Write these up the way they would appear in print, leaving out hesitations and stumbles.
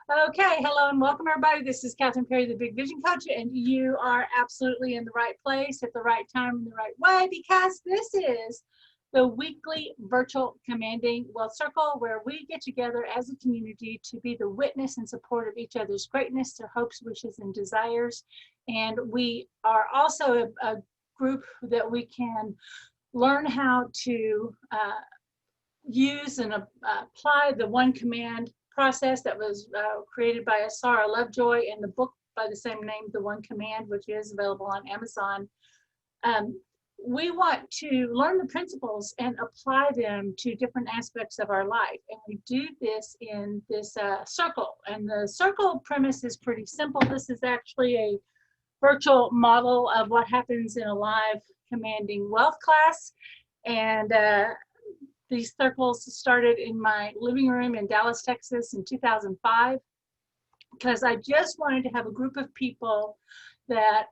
Okay, hello and welcome everybody. This is Kathryn Perry, the Big Vision Coach, and you are absolutely in the right place at the right time in the right way, because this is the weekly virtual Commanding Wealth Circle, where we get together as a community to be the witness and support of each other's greatness, their hopes, wishes, and desires. And we are also a group that we can learn how to use and apply the one command process that was created by Asara Lovejoy in the book by the same name, The One Command, which is available on Amazon. We want to learn the principles and apply them to different aspects of our life. And we do this in this circle. And the circle premise is pretty simple. This is actually a virtual model of what happens in a live Commanding Wealth class. And these circles started in my living room in Dallas, Texas in 2005, because I just wanted to have a group of people that,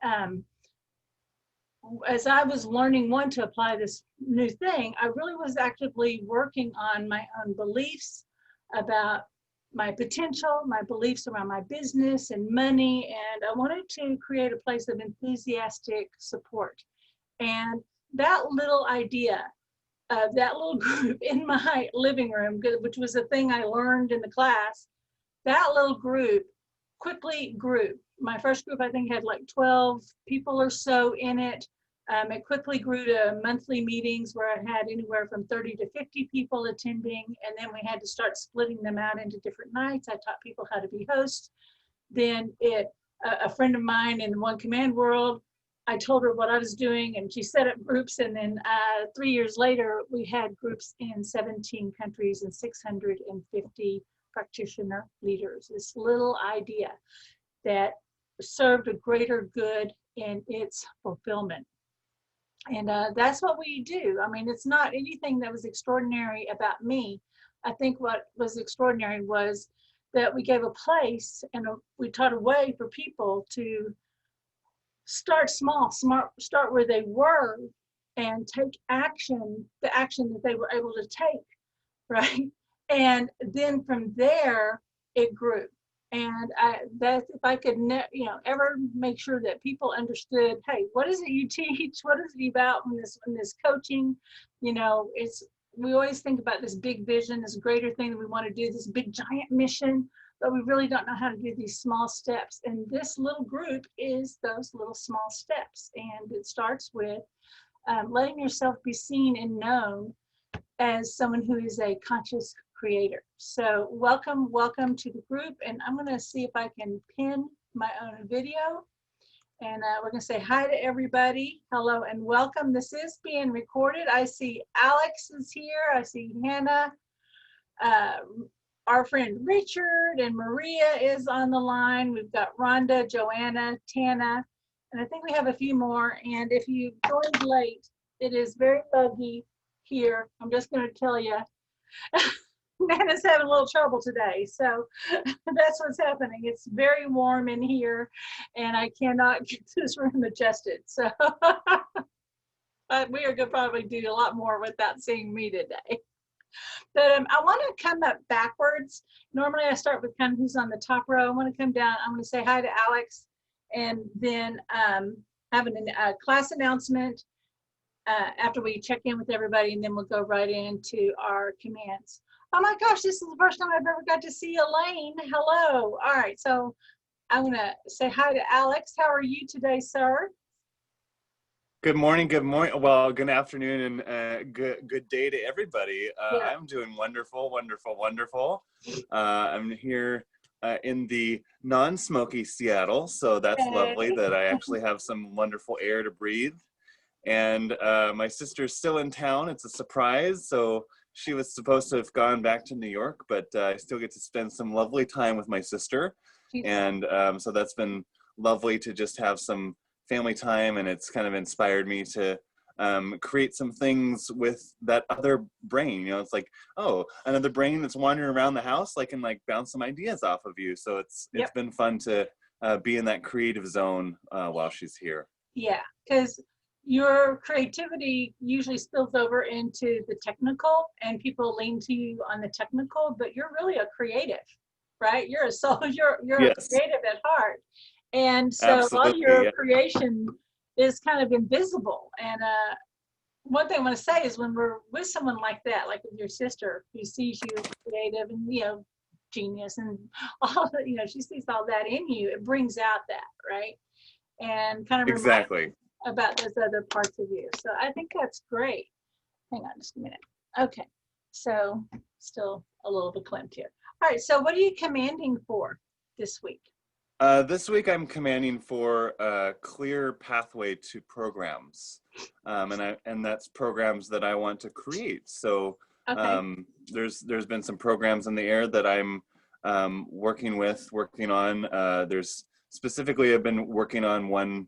as I was learning to apply this new thing, I really was actively working on my own beliefs about my potential, my beliefs around my business and money, and I wanted to create a place of enthusiastic support. And that little idea, that little group in my living room, which was a thing I learned in the class, that little group quickly grew. My first group, I think, had like 12 people or so in it. It quickly grew to monthly meetings where I had anywhere from 30 to 50 people attending, and then we had to start splitting them out into different nights. I taught people how to be hosts. Then a friend of mine in the One Command world, I told her what I was doing, and she set up groups, and then 3 years later, we had groups in 17 countries and 650 practitioner leaders. This little idea that served a greater good in its fulfillment. And that's what we do. I mean, it's not anything that was extraordinary about me. I think what was extraordinary was that we gave a place and we taught a way for people to start small, start where they were, and take action, the action that they were able to take, right? And then from there, it grew. And that if I could, ever make sure that people understood, hey, what is it you teach? What is it about in this coaching? We always think about this big vision, this greater thing that we want to do, this big giant mission, but we really don't know how to do these small steps. And this little group is those little small steps. And it starts with letting yourself be seen and known as someone who is a conscious creator. So welcome to the group. And I'm going to see if I can pin my own video. And we're going to say hi to everybody. Hello and welcome. This is being recorded. I see Alex is here. I see Hannah. Our friend Richard and Maria is on the line. We've got Rhonda, Joanna, Tana, and I think we have a few more. And if you joined late, it is very buggy here. I'm just going to tell you, Nana's having a little trouble today. So that's what's happening. It's very warm in here and I cannot get this room adjusted. So we are going to probably do a lot more without seeing me today. But I want to come up backwards. Normally I start with kind of who's on the top row. I want to come down. I'm going to say hi to Alex and then have a class announcement after we check in with everybody, and then we'll go right into our commands. Oh my gosh, this is the first time I've ever got to see Elaine. Hello. All right, so I'm going to say hi to Alex. How are you today, sir? Good morning. Well, good afternoon and good day to everybody. Yeah. I'm doing wonderful. I'm here in the non-smoky Seattle, so that's lovely that I actually have some wonderful air to breathe. And my sister's still in town. It's a surprise, so she was supposed to have gone back to New York, but I still get to spend some lovely time with my sister. And so that's been lovely to just have some family time, and it's kind of inspired me to create some things with that other brain. It's like, oh, another brain that's wandering around the house, like, and like bounce some ideas off of you. So it's been fun to be in that creative zone while she's here. Yeah, because your creativity usually spills over into the technical, and people lean to you on the technical, but you're really a creative. right? You're a soul, you're a Yes, creative at heart. And so a lot of absolutely. your Yeah. creation is kind of invisible. And one thing I want to say is when we're with someone like that, like with your sister, who sees you as creative and, genius and all that, she sees all that in you, it brings out that, right? And kind of reminds Exactly. about those other parts of you. So I think that's great. Hang on just a minute. Okay. So still a little bit clamped here. All right. So what are you commanding for this week? This week I'm commanding for a clear pathway to programs, and that's programs that I want to create. So Okay. there's been some programs in the air that I'm working on. There's specifically I've been working on one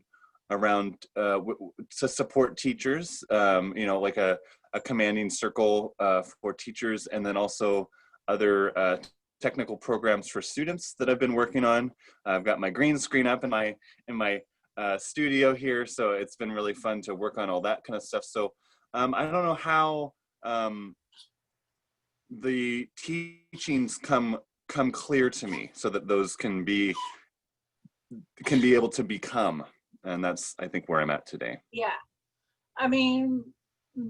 around to support teachers. Like a commanding circle for teachers, and then also other technical programs for students that I've been working on. I've got my green screen up in my studio here, so it's been really fun to work on all that kind of stuff. So I don't know how the teachings come clear to me, so that those can be able to become, and that's I think where I'm at today. Yeah. I mean,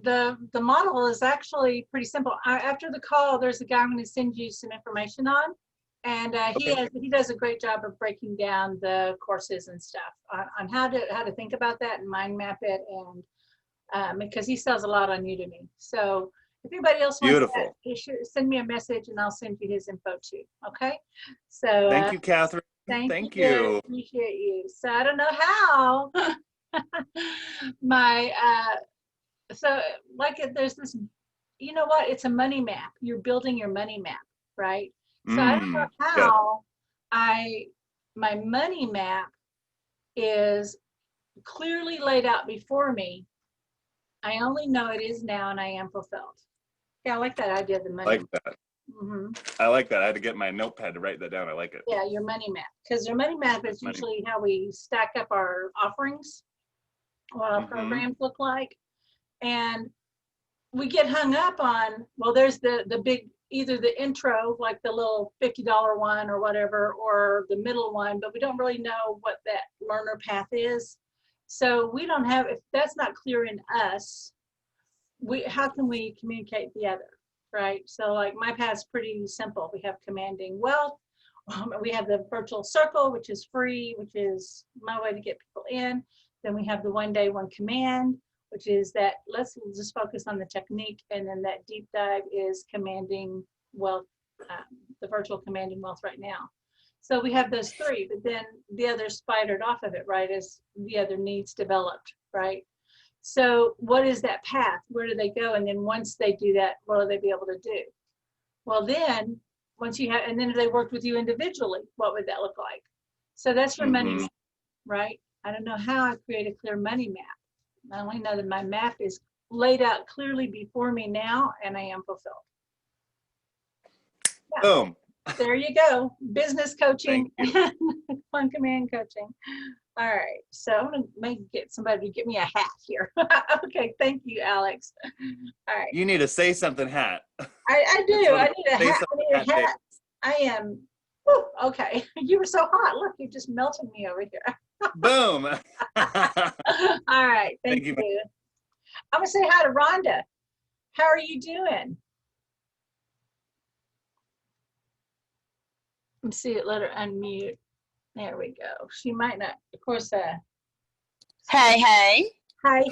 the model is actually pretty simple. After the call, there's a guy I'm going to send you some information on, and Okay. he does a great job of breaking down the courses and stuff on how to think about that and mind map it, and because he sells a lot on Udemy. So if anybody else wants that, Beautiful. you should send me a message and I'll send you his info too. Okay. So Thank you, Kathryn. thank Thank you. you. Appreciate you. So I don't know how my so like there's this, you know what, it's a money map. You're building your money map, right? So I don't know Yeah. how my money map is clearly laid out before me. I only know it is now and I am fulfilled. Yeah, I like that idea of the money Like map. that. Hmm. I like that. I had to get my notepad to write that down. I like it. Yeah, your money map, because your money map is Money. usually how we stack up our offerings, what our programs look like. And we get hung up on, well, there's the big, either the intro, like the little $50 one or whatever, or the middle one, but we don't really know what that learner path is. So we don't have, if that's not clear in us, how can we communicate the other, right? So like my path's pretty simple. We have commanding wealth. We have the virtual circle, which is free, which is my way to get people in. Then we have the 1 day 1 command, which is that let's just focus on the technique. And then that deep dive is commanding wealth, the virtual commanding wealth right now. So we have those three, but then the other spidered off of it, right, as the other needs developed, right? So what is that path? Where do they go? And then once they do that, what will they be able to do? Well, then once you have, and then if they worked with you individually, what would that look like? So that's your money map, right? I don't know how I create a clear money map. I only know that my map is laid out clearly before me now, and I am fulfilled. Yeah. Boom. There you go. Business coaching, fun command coaching. All right. So I'm going to maybe get somebody to get me a hat here. Okay. Thank you, Alex. All right. You need a say something hat. I do. I need a hat. I need a Day. hat. I am. Whew, okay. You were so hot. Look, you just melted me over here. Boom. All right. Thank you. I'm going to say hi to Rhonda. How are you doing? Let me see it. Let her unmute. There we go. She might not, of course. Hey. Hi.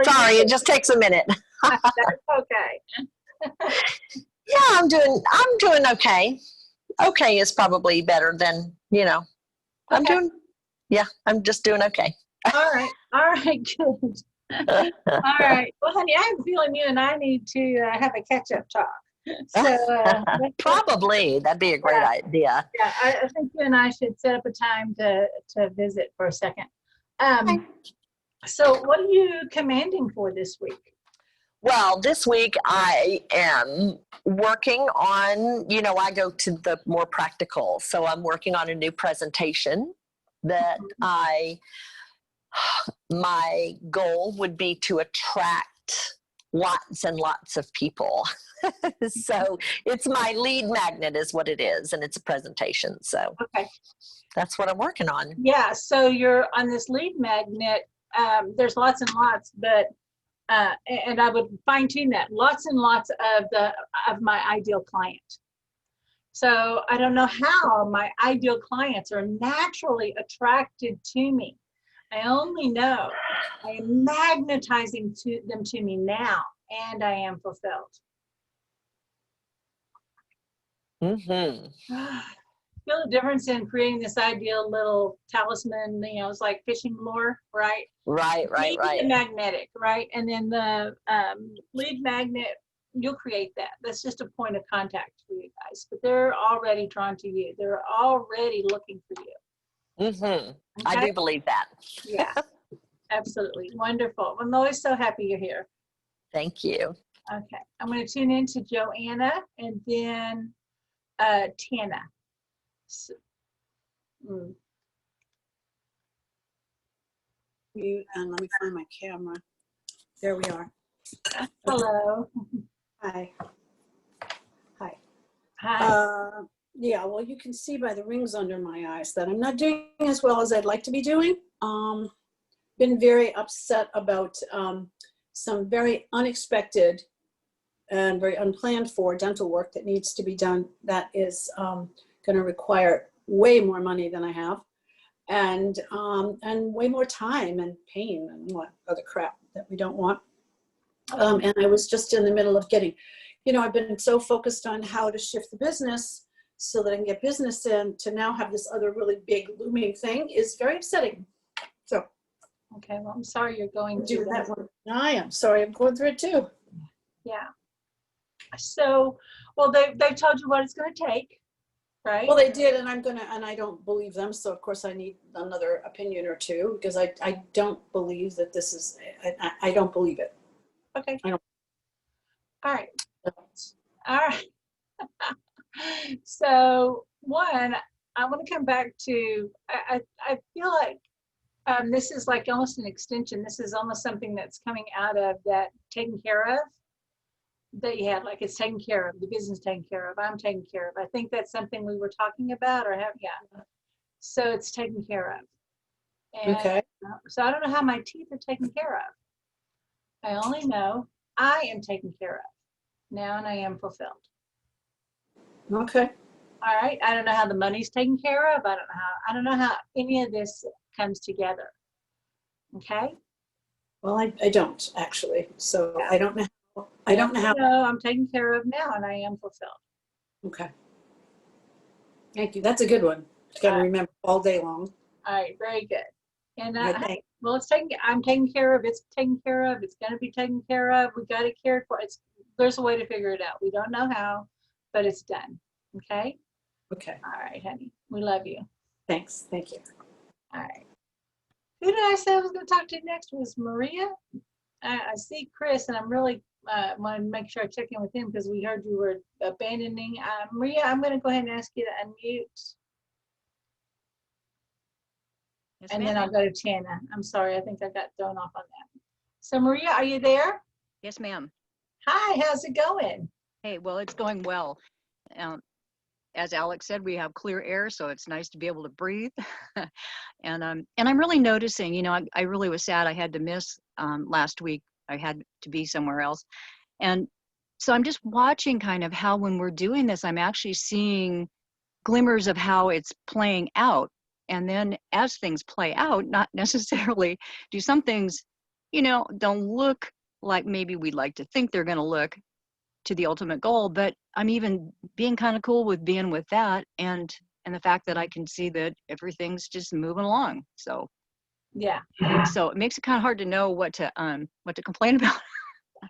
Sorry, it just takes a minute. That's okay. Yeah, I'm doing okay. Okay is probably better than, Okay. I'm just doing okay. All right, good. All right. Well, honey, I have a feeling you and I need to have a catch-up talk. So probably that'd be a great idea. Yeah, I think you and I should set up a time to visit for a second. So what are you commanding for this week? Well, this week I am working on, I go to the more practical. So I'm working on a new presentation that my goal would be to attract lots and lots of people. So it's my lead magnet is what it is, and it's a presentation. So Okay. that's what I'm working on. Yeah. So you're on this lead magnet. There's lots and lots, but and I would fine tune that. Lots and lots of my ideal client. So I don't know how my ideal clients are naturally attracted to me. I only know I am magnetizing them to me now, and I am fulfilled. Mm-hmm. Feel the difference in creating this ideal little talisman, it's like fishing lure, right? Right. The magnetic, right? And then the lead magnet, you'll create that. That's just a point of contact for you guys. But they're already drawn to you. They're already looking for you. Mm-hmm. Okay? I do believe that. Yeah, absolutely. Wonderful. I'm always so happy you're here. Thank you. Okay, I'm going to tune in to Joanna and then Tana. So, Mute and let me find my camera. There we are. hello. Hi. Hi. Yeah, well, you can see by the rings under my eyes that I'm not doing as well as I'd like to be doing. Been very upset about some very unexpected and very unplanned for dental work that needs to be done that is going to require way more money than I have, and way more time and pain and what other crap that we don't want. And I was just in the middle of getting, I've been so focused on how to shift the business so that I can get business in, to now have this other really big looming thing is very upsetting. So, Okay, well, I'm sorry you're going do through that one. I am sorry, I'm going through it too. Yeah. So, well, they told you what it's going to take, right? Well, they did, and I don't believe them. So of course I need another opinion or two, because I don't believe that this is, I don't believe it. Okay. I don't. All right. All right. So one, I want to come back to, I feel like this is like almost an extension. This is almost something that's coming out of that taken care of that you had, like it's taken care of, the business taken care of, I'm taken care of. I think that's something we were talking about yeah. So it's taken care of. And Okay. so I don't know how my teeth are taken care of. I only know I am taken care of now, and I am fulfilled. Okay. All right. I don't know how the money's taken care of. I don't know how any of this comes together. Okay. Well, I don't actually. So Yeah. I don't know. I don't know how. No, I'm taken care of now, and I am fulfilled. Okay. Thank you. That's a good one. It's got to remember all day long. All right. Very good. And Okay. well, I'm taken care of. It's taken care of. It's going to be taken care of. We got it cared for. There's a way to figure it out. We don't know how, but it's done. Okay. Okay. All right, honey. We love you. Thanks. Thank you. All right. Who did I say I was going to talk to next? Was Maria? I see Chris, and I'm really want to make sure I check in with him because we heard you were abandoning. Maria, I'm going to go ahead and ask you to unmute. Yes, and then I'll go to Tana. I'm sorry, I think I got thrown off on that. So Maria, are you there? Yes, ma'am. Hi, how's it going? Hey, well, it's going well. As Alex said, we have clear air, so it's nice to be able to breathe. And I'm really noticing, I really was sad I had to miss last week. I had to be somewhere else. And so I'm just watching kind of how when we're doing this, I'm actually seeing glimmers of how it's playing out. And then as things play out, not necessarily do some things, don't look like maybe we'd like to think they're going to look to the ultimate goal, but I'm even being kind of cool with being with that and the fact that I can see that everything's just moving along. So yeah. So it makes it kind of hard to know what to complain about.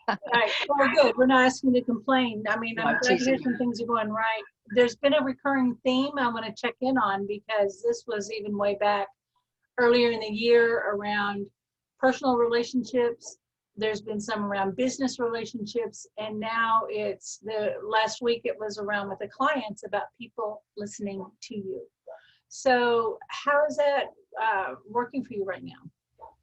All right. Well, good. We're not asking you to complain. I mean, I'm No, glad to hear some things are going right. There's been a recurring theme I want to check in on because this was even way back earlier in the year around personal relationships. There's been some around business relationships, and now it's last week it was around with the clients about people listening to you. So how is that working for you right now?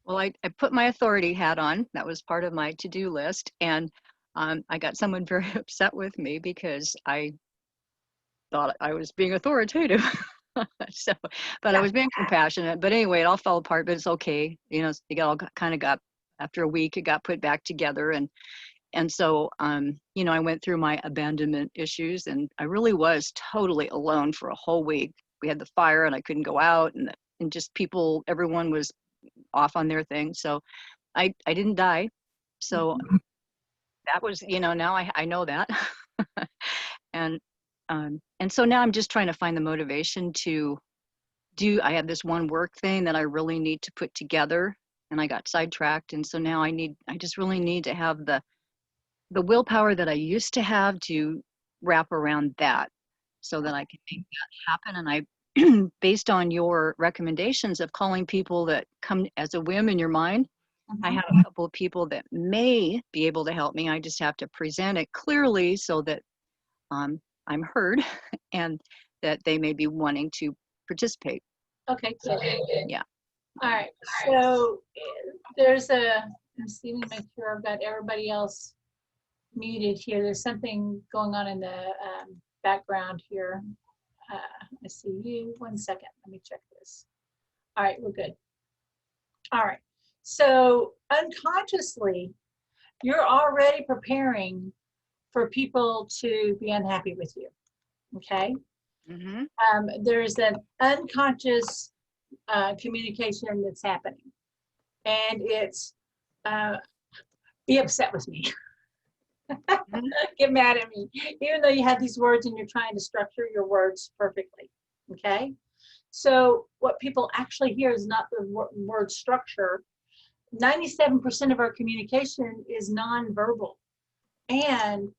Well, I put my authority hat on. That was part of my to-do list. And I got someone very upset with me because I thought I was being authoritative. So, but I was being compassionate. But anyway, it all fell apart, but it's okay. You know, it all kind of got, after a week, it got put back together. And so, you know, I went through my abandonment issues, and I really was totally alone for a whole week. We had the fire and I couldn't go out, and just people, everyone was off on their thing. So I didn't die. So that was, you know, now I know that. And so now I'm just trying to find the motivation to I have this one work thing that I really need to put together, and I got sidetracked. And so now I just really need to have the willpower that I used to have to wrap around that so that I can make that happen. And I, based on your recommendations of calling people that come as a whim in your mind, I have a couple of people that may be able to help me. I just have to present it clearly so that I'm heard and that they may be wanting to participate. Okay, good. Yeah. All right, so there's let's see, let me make sure I've got everybody else muted here. There's something going on in the background here. I see you. 1 second, let me check this. All right, we're good. All right, so unconsciously, you're already preparing for people to be unhappy with you, okay? There's an unconscious communication that's happening, and it's be upset with me. Get mad at me, even though you have these words and you're trying to structure your words perfectly, okay? So what people actually hear is not the word structure. 97% of our communication is nonverbal, and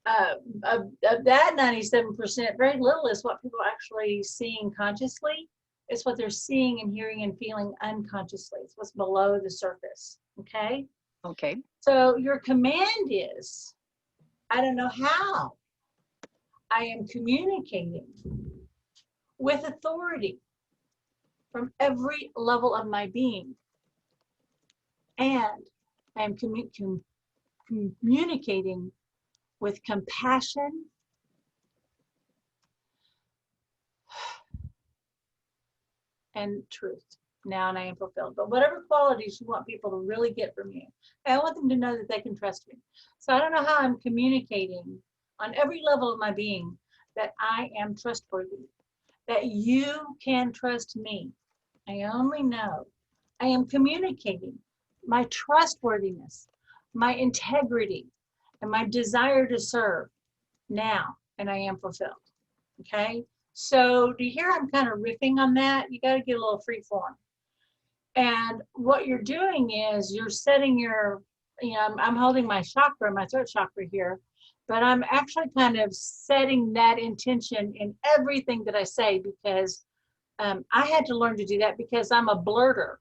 of that 97%, very little is what people are actually seeing consciously. It's what they're seeing and hearing and feeling unconsciously. It's what's below the surface, okay? Okay. So your command is, I don't know how I am communicating with authority from every level of my being. And I am communicating with compassion and truth. Now and I am fulfilled. But whatever qualities you want people to really get from you, I want them to know that they can trust me. So I don't know how I'm communicating on every level of my being that I am trustworthy, that you can trust me. I only know I am communicating my trustworthiness, my integrity, and my desire to serve now, and I am fulfilled. Okay? So do you hear I'm kind of riffing on that? You got to get a little free form. And what you're doing is you're setting your, you know, I'm holding my chakra, my throat chakra here, but I'm actually kind of setting that intention in everything that I say, because I had to learn to do that because I'm a blurter,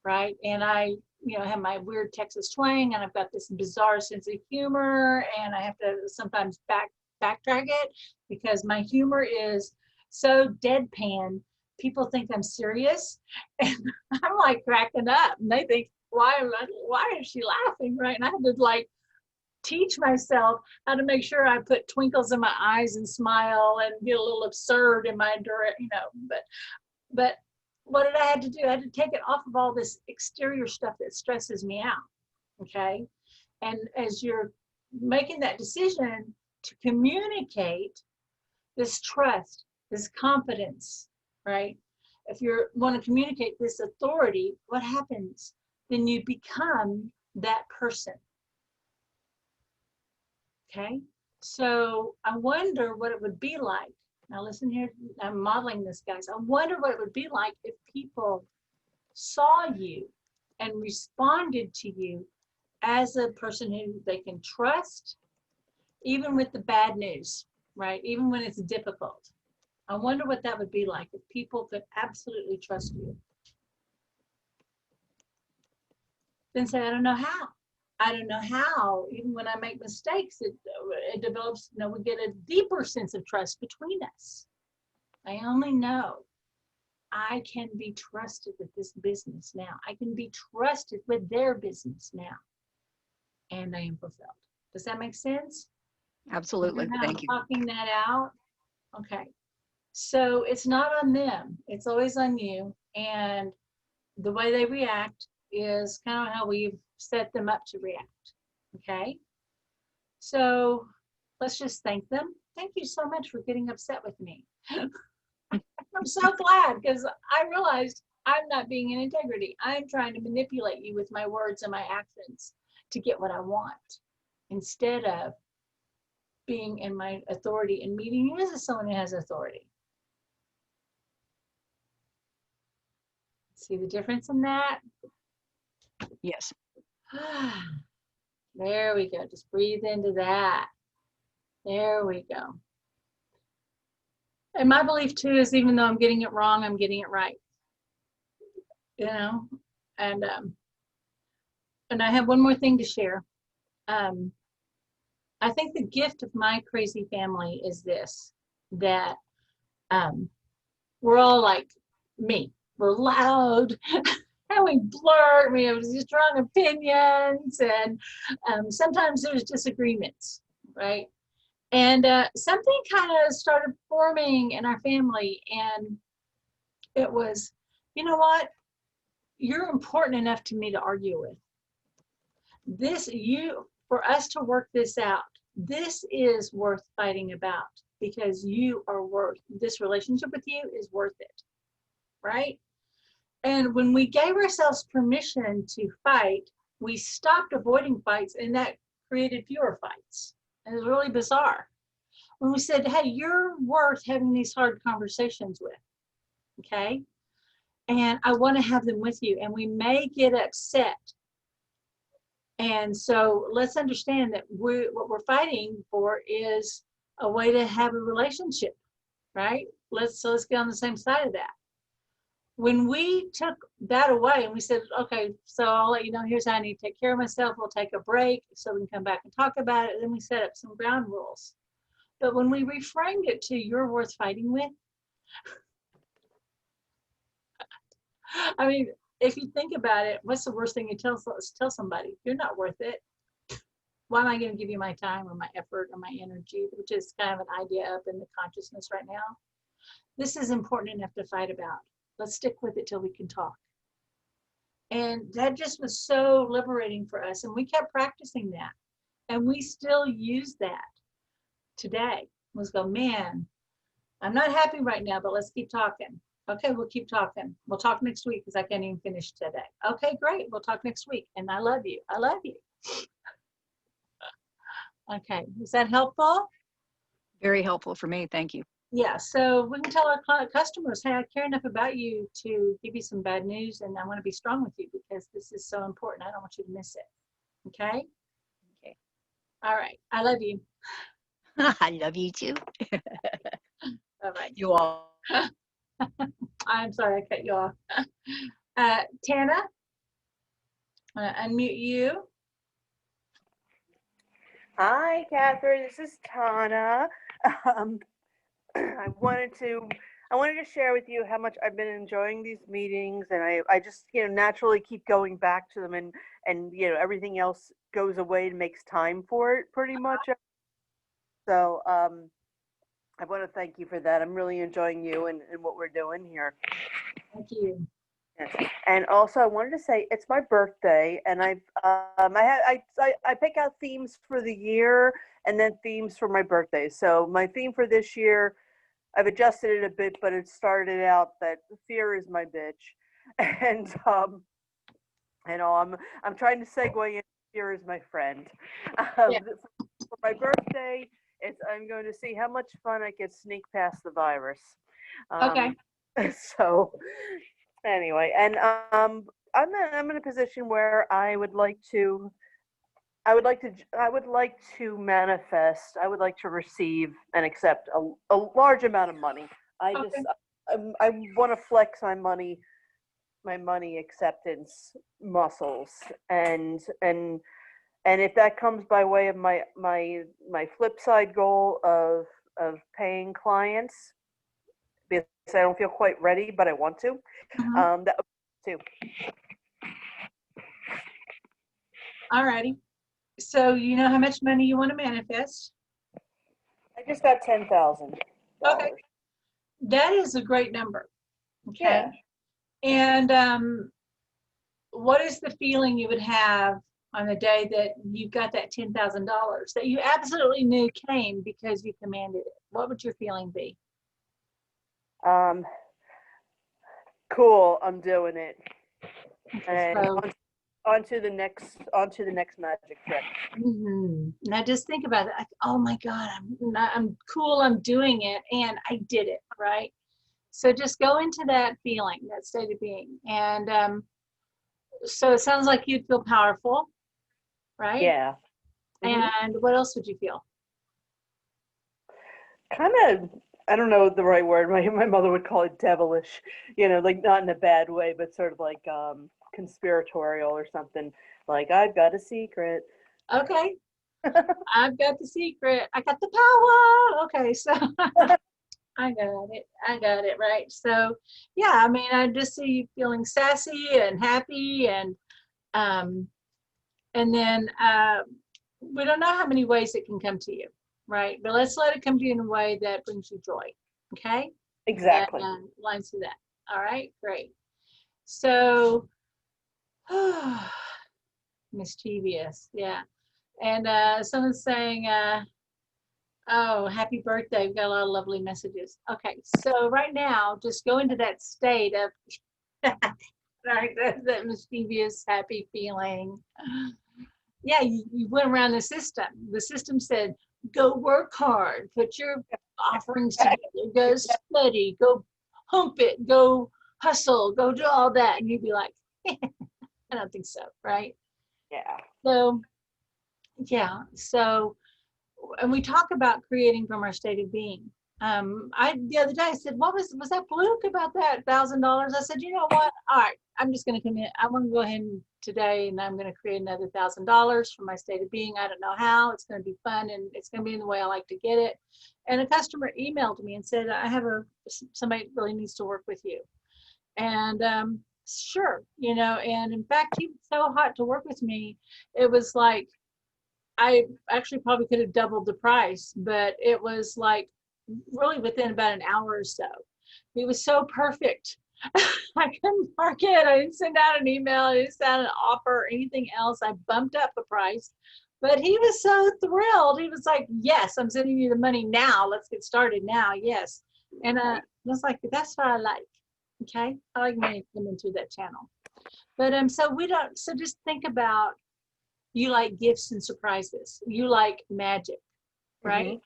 right? And I, you know, have my weird Texas twang, and I've got this bizarre sense of humor, and I have to sometimes backtrack it because my humor is so deadpan. People think I'm serious, and I'm like cracking up, and they think, why is she laughing, right? And I had to like teach myself how to make sure I put twinkles in my eyes and smile and get a little absurd in my direct, you know, but what did I have to do? I had to take it off of all this exterior stuff that stresses me out, okay? And as you're making that decision to communicate this trust, this confidence, right? If you want to communicate this authority, what happens? Then you become that person, okay? So I wonder what it would be like. Now listen here, I'm modeling this, guys. I wonder what it would be like if people saw you and responded to you as a person who they can trust, even with the bad news, right? Even when it's difficult. I wonder what that would be like if people could absolutely trust you. Then say, I don't know how. I don't know how. Even when I make mistakes, it develops, you know, we get a deeper sense of trust between us. I only know I can be trusted with this business now. I can be trusted with their business now. And I am fulfilled. Does that make sense? Absolutely. Now Thank you. talking that out. Okay. So it's not on them. It's always on you. And the way they react is kind of how we've set them up to react. Okay. So let's just thank them. Thank you so much for getting upset with me. I'm so glad, because I realized I'm not being in integrity. I'm trying to manipulate you with my words and my actions to get what I want, instead of being in my authority and meeting you as someone who has authority. See the difference in that? Yes. There we go. Just breathe into that. There we go. And my belief too is, even though I'm getting it wrong, I'm getting it right. You know, and I have one more thing to share. I think the gift of my crazy family is this, that we're all like me. We're loud and we blurt, we have strong opinions, and sometimes there's disagreements, right? And something kind of started forming in our family, and it was, you know what? You're important enough to me to argue with. For us to work this out, this is worth fighting about, because this relationship with you is worth it, right? And when we gave ourselves permission to fight, we stopped avoiding fights, and that created fewer fights. And it was really bizarre. When we said, hey, you're worth having these hard conversations with, okay? And I want to have them with you, and we may get upset. And so let's understand that what we're fighting for is a way to have a relationship, right? Let's get on the same side of that. When we took that away and we said, okay, so I'll let you know, here's how I need to take care of myself. We'll take a break so we can come back and talk about it. Then we set up some ground rules. But when we reframed it to, you're worth fighting with, I mean, if you think about it, what's the worst thing you tell somebody? You're not worth it. Why am I going to give you my time or my effort or my energy, which is kind of an idea up in the consciousness right now. This is important enough to fight about. Let's stick with it till we can talk. And that just was so liberating for us. And we kept practicing that. And we still use that today. Let's go, man, I'm not happy right now, but let's keep talking. Okay, we'll keep talking. We'll talk next week, because I can't even finish today. Okay, great. We'll talk next week. And I love you. I love you. Okay, is that helpful? Very helpful for me. Thank you. Yeah, so we can tell our customers, hey, I care enough about you to give you some bad news, and I want to be strong with you because this is so important. I don't want you to miss it. Okay? Okay. All right. I love you. I love you too. Bye-bye. You all. I'm sorry I cut you off. Tana, I'm going to unmute you. Hi, Kathryn. This is Tana. I wanted to share with you how much I've been enjoying these meetings, and I just naturally keep going back to them, and everything else goes away and makes time for it pretty much. So I want to thank you for that. I'm really enjoying you and what we're doing here. Thank you. Yes. And also, I wanted to say it's my birthday, and I pick out themes for the year and then themes for my birthday. So my theme for this year, I've adjusted it a bit, but it started out that fear is my bitch, and I'm trying to segue in. Fear is my friend. Yeah. For my birthday, I'm going to see how much fun I can sneak past the virus. Okay. So anyway, and I'm in a position where I would like to manifest. I would like to receive and accept a large amount of money. I want to flex my money acceptance muscles, and if that comes by way of my flip side goal of paying clients, because I don't feel quite ready, but I want to. Mhm. That too. All righty. So you know how much money you want to manifest? I just got $10,000. Okay. That is a great number. Okay. Yeah. And what is the feeling you would have on the day that you got that $10,000 that you absolutely knew came because you commanded it? What would your feeling be? Cool. I'm doing it. Okay, And so, on to the next magic trick. now just think about it. Like, oh my God, I'm cool. I'm doing it, and I did it. Right. So just go into that feeling, that state of being, and so it sounds like you'd feel powerful, right? Yeah. And what else would you feel? Kind of, I don't know the right word. My mother would call it devilish, like not in a bad way, but sort of like conspiratorial or something. Like, I've got a secret. Okay, I've got the secret. I got the power. Okay, so I got it, right? So yeah, I mean, I just see you feeling sassy and happy, um, and then we don't know how many ways it can come to you, right? But let's let it come to you in a way that brings you joy, okay? Exactly. And lines through that. All right, great. So mischievous, yeah. And someone's saying, oh, happy birthday. We've got a lot of lovely messages. Okay, so right now, just go into that state of right, that mischievous, happy feeling. Yeah, you went around the system. The system said, go work hard, put your offerings together, go study, go hump it, go hustle, go do all that. And you'd be like, I don't think so, right? Yeah. So, yeah, so and we talk about creating from our state of being. The other day I said, what was that fluke about that $1,000? I said, you know what? All right, I'm just going to commit. I want to go ahead today, and I'm going to create another $1,000 from my state of being. I don't know how. It's going to be fun, and it's going to be in the way I like to get it. And a customer emailed me and said, I have somebody really needs to work with you. And sure, and in fact, he was so hot to work with me. It was like, I actually probably could have doubled the price, but it was like really within about an hour or so. It was so perfect. I couldn't mark it. I didn't send out an email. I didn't send out an offer or anything else. I bumped up the price, but he was so thrilled. He was like, yes, I'm sending you the money now. Let's get started now. Yes. And I was like, that's what I like. Okay. I like money coming through that channel. But so just think about, you like gifts and surprises. You like magic, right?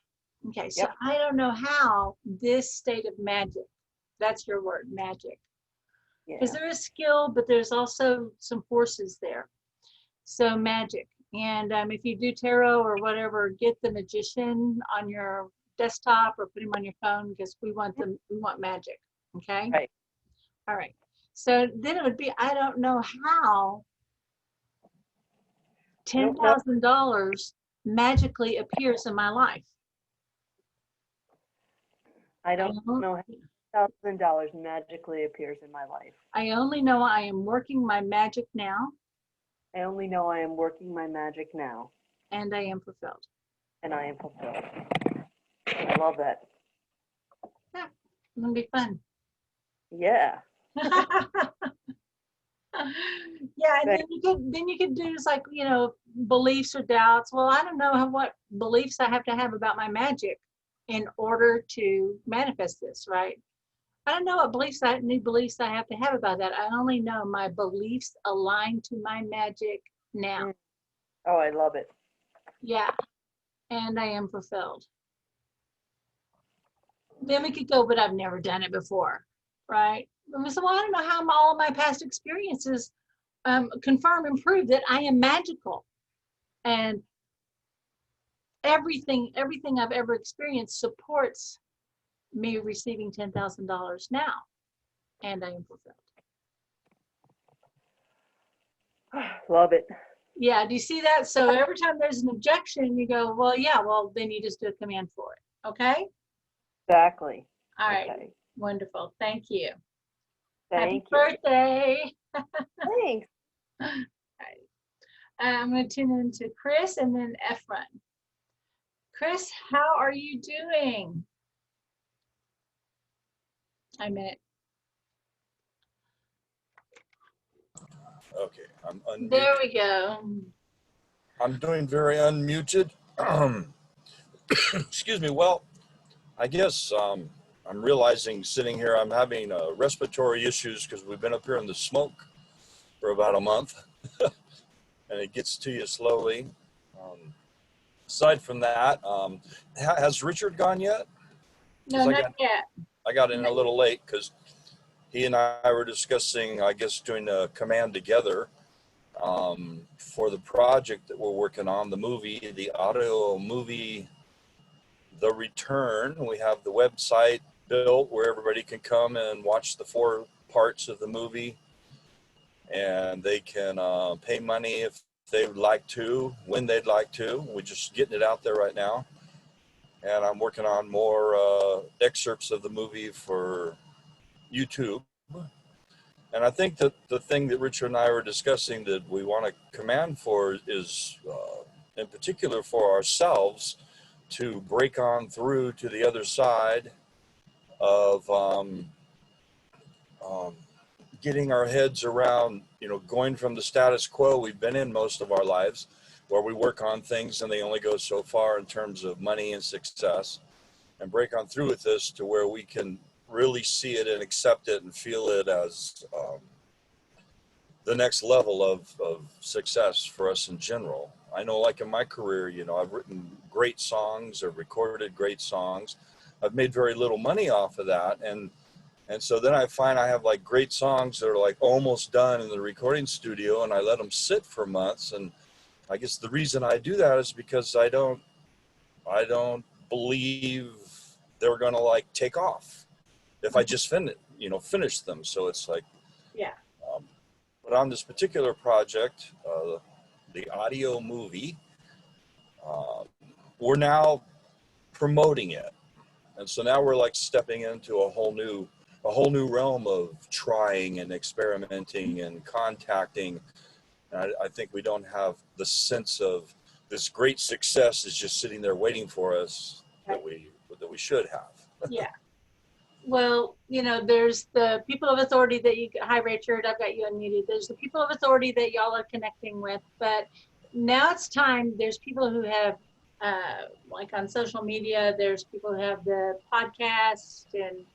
Okay, so Yep. I don't know how this state of magic, that's your word, magic. Because there is skill, but there's also some forces there. So magic. And if you do tarot or whatever, get the magician on your desktop or put him on your phone, because we want magic. Okay? Right. All right. So then it would be, I don't know how $10,000 magically appears in my life. I don't know how $1,000 magically appears in my life. I only know I am working my magic now. I only know I am working my magic now. And I am fulfilled. And I am fulfilled. I love that. Yeah, it's gonna be fun. Yeah. Yeah, and then you could do just like, beliefs or doubts. Well, I don't know what beliefs I have to have about my magic in order to manifest this, right? I don't know what new beliefs I have to have about that. I only know my beliefs align to my magic now. Oh, I love it. Yeah, and I am fulfilled. Then we could go, but I've never done it before, right? So, well, I don't know how all of my past experiences confirm and prove that I am magical, and everything I've ever experienced supports me receiving $10,000 now, and I am fulfilled. Love it. Yeah, do you see that? So every time there's an objection, you go, well, then you just do a command for it. Okay? Exactly. All right. Okay. Wonderful. Thank you. Thank you. Happy birthday. Thanks. All right. I'm going to tune into Chris and then Efron. Chris, how are you doing? I meant. Okay, I'm unmuted. There we go. I'm doing very unmuted. Excuse me. Well, I guess I'm realizing sitting here I'm having respiratory issues because we've been up here in the smoke for about a month, and it gets to you slowly. Aside from that, has Richard gone yet? No, not yet. I got in a little late because he and I were discussing, I guess, doing a command together for the project that we're working on, the movie, the audio movie, The Return. We have the website built where everybody can come and watch the 4 parts of the movie, and they can pay money if they would like to, when they'd like to. We're just getting it out there right now. And I'm working on more excerpts of the movie for YouTube. And I think that the thing that Richard and I were discussing that we want to command for is, in particular for ourselves, to break on through to the other side of getting our heads around, going from the status quo we've been in most of our lives, where we work on things and they only go so far in terms of money and success, and break on through with this to where we can really see it and accept it and feel it as the next level of success for us in general. I know, like in my career, I've written great songs, I've recorded great songs. I've made very little money off of that. And so then I find I have like great songs that are like almost done in the recording studio, and I let them sit for months. And I guess the reason I do that is because I don't believe they're going to like take off if I just finish them. So it's like, yeah. But on this particular project, the audio movie, we're now promoting it. And so now we're like stepping into a whole new realm of trying and experimenting and contacting. And I think we don't have the sense of this great success is just sitting there waiting for us that we should have. Yeah. Well, there's the people of authority that hi Richard, I've got you unmuted. There's the people of authority that y'all are connecting with, but now it's time. There's people who have, like on social media, there's people who have the podcast and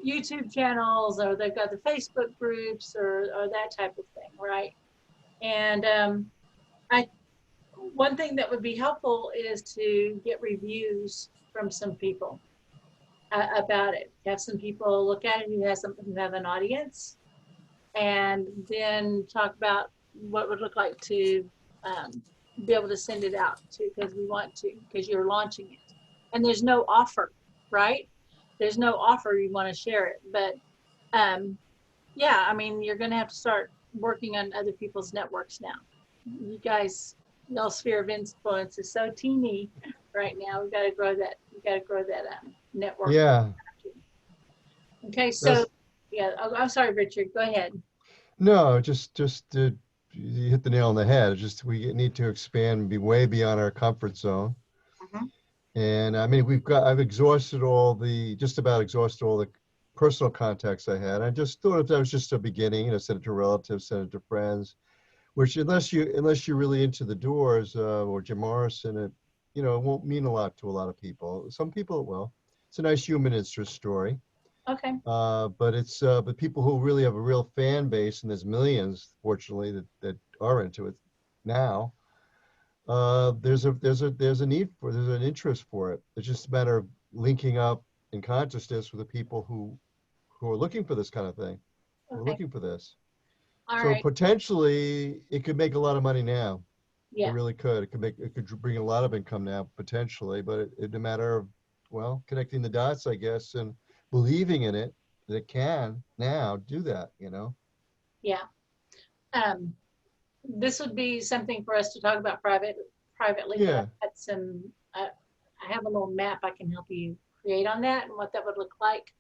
YouTube channels, or they've got the Facebook groups or that type of thing, right? And one thing that would be helpful is to get reviews from some people about it. Have some people look at it who have an audience, and then talk about what it would look like to be able to send it out to, because you're launching it. And there's no offer, right? There's no offer, you want to share it. But yeah, I mean, you're going to have to start working on other people's networks now. You guys, y'all sphere of influence is so teeny right now. We've got to grow that. We've got to grow that network. Yeah. Okay, so yeah, I'm sorry, Richard. Go ahead. No, just you hit the nail on the head. We need to expand and be way beyond our comfort zone. Mhm. And I mean, I've just about exhausted all the personal contacts I had. I just thought if that was just a beginning, send it to relatives, send it to friends, which unless you're really into the Doors or Jim Morrison, it won't mean a lot to a lot of people. Some people it will. It's a nice human interest story. Okay. But people who really have a real fan base, and there's millions, fortunately, that are into it now. There's an interest for it. It's just a matter of linking up in consciousness with the people who are looking for this kind of thing. Who are looking for this. All so right. potentially, it could make a lot of money now. Yeah. It really could. It could bring a lot of income now potentially, but it's a matter of connecting the dots, I guess, and believing in it that it can now do that. Yeah. This would be something for us to talk about privately. Yeah. I have a little map I can help you create on that and what that would look like.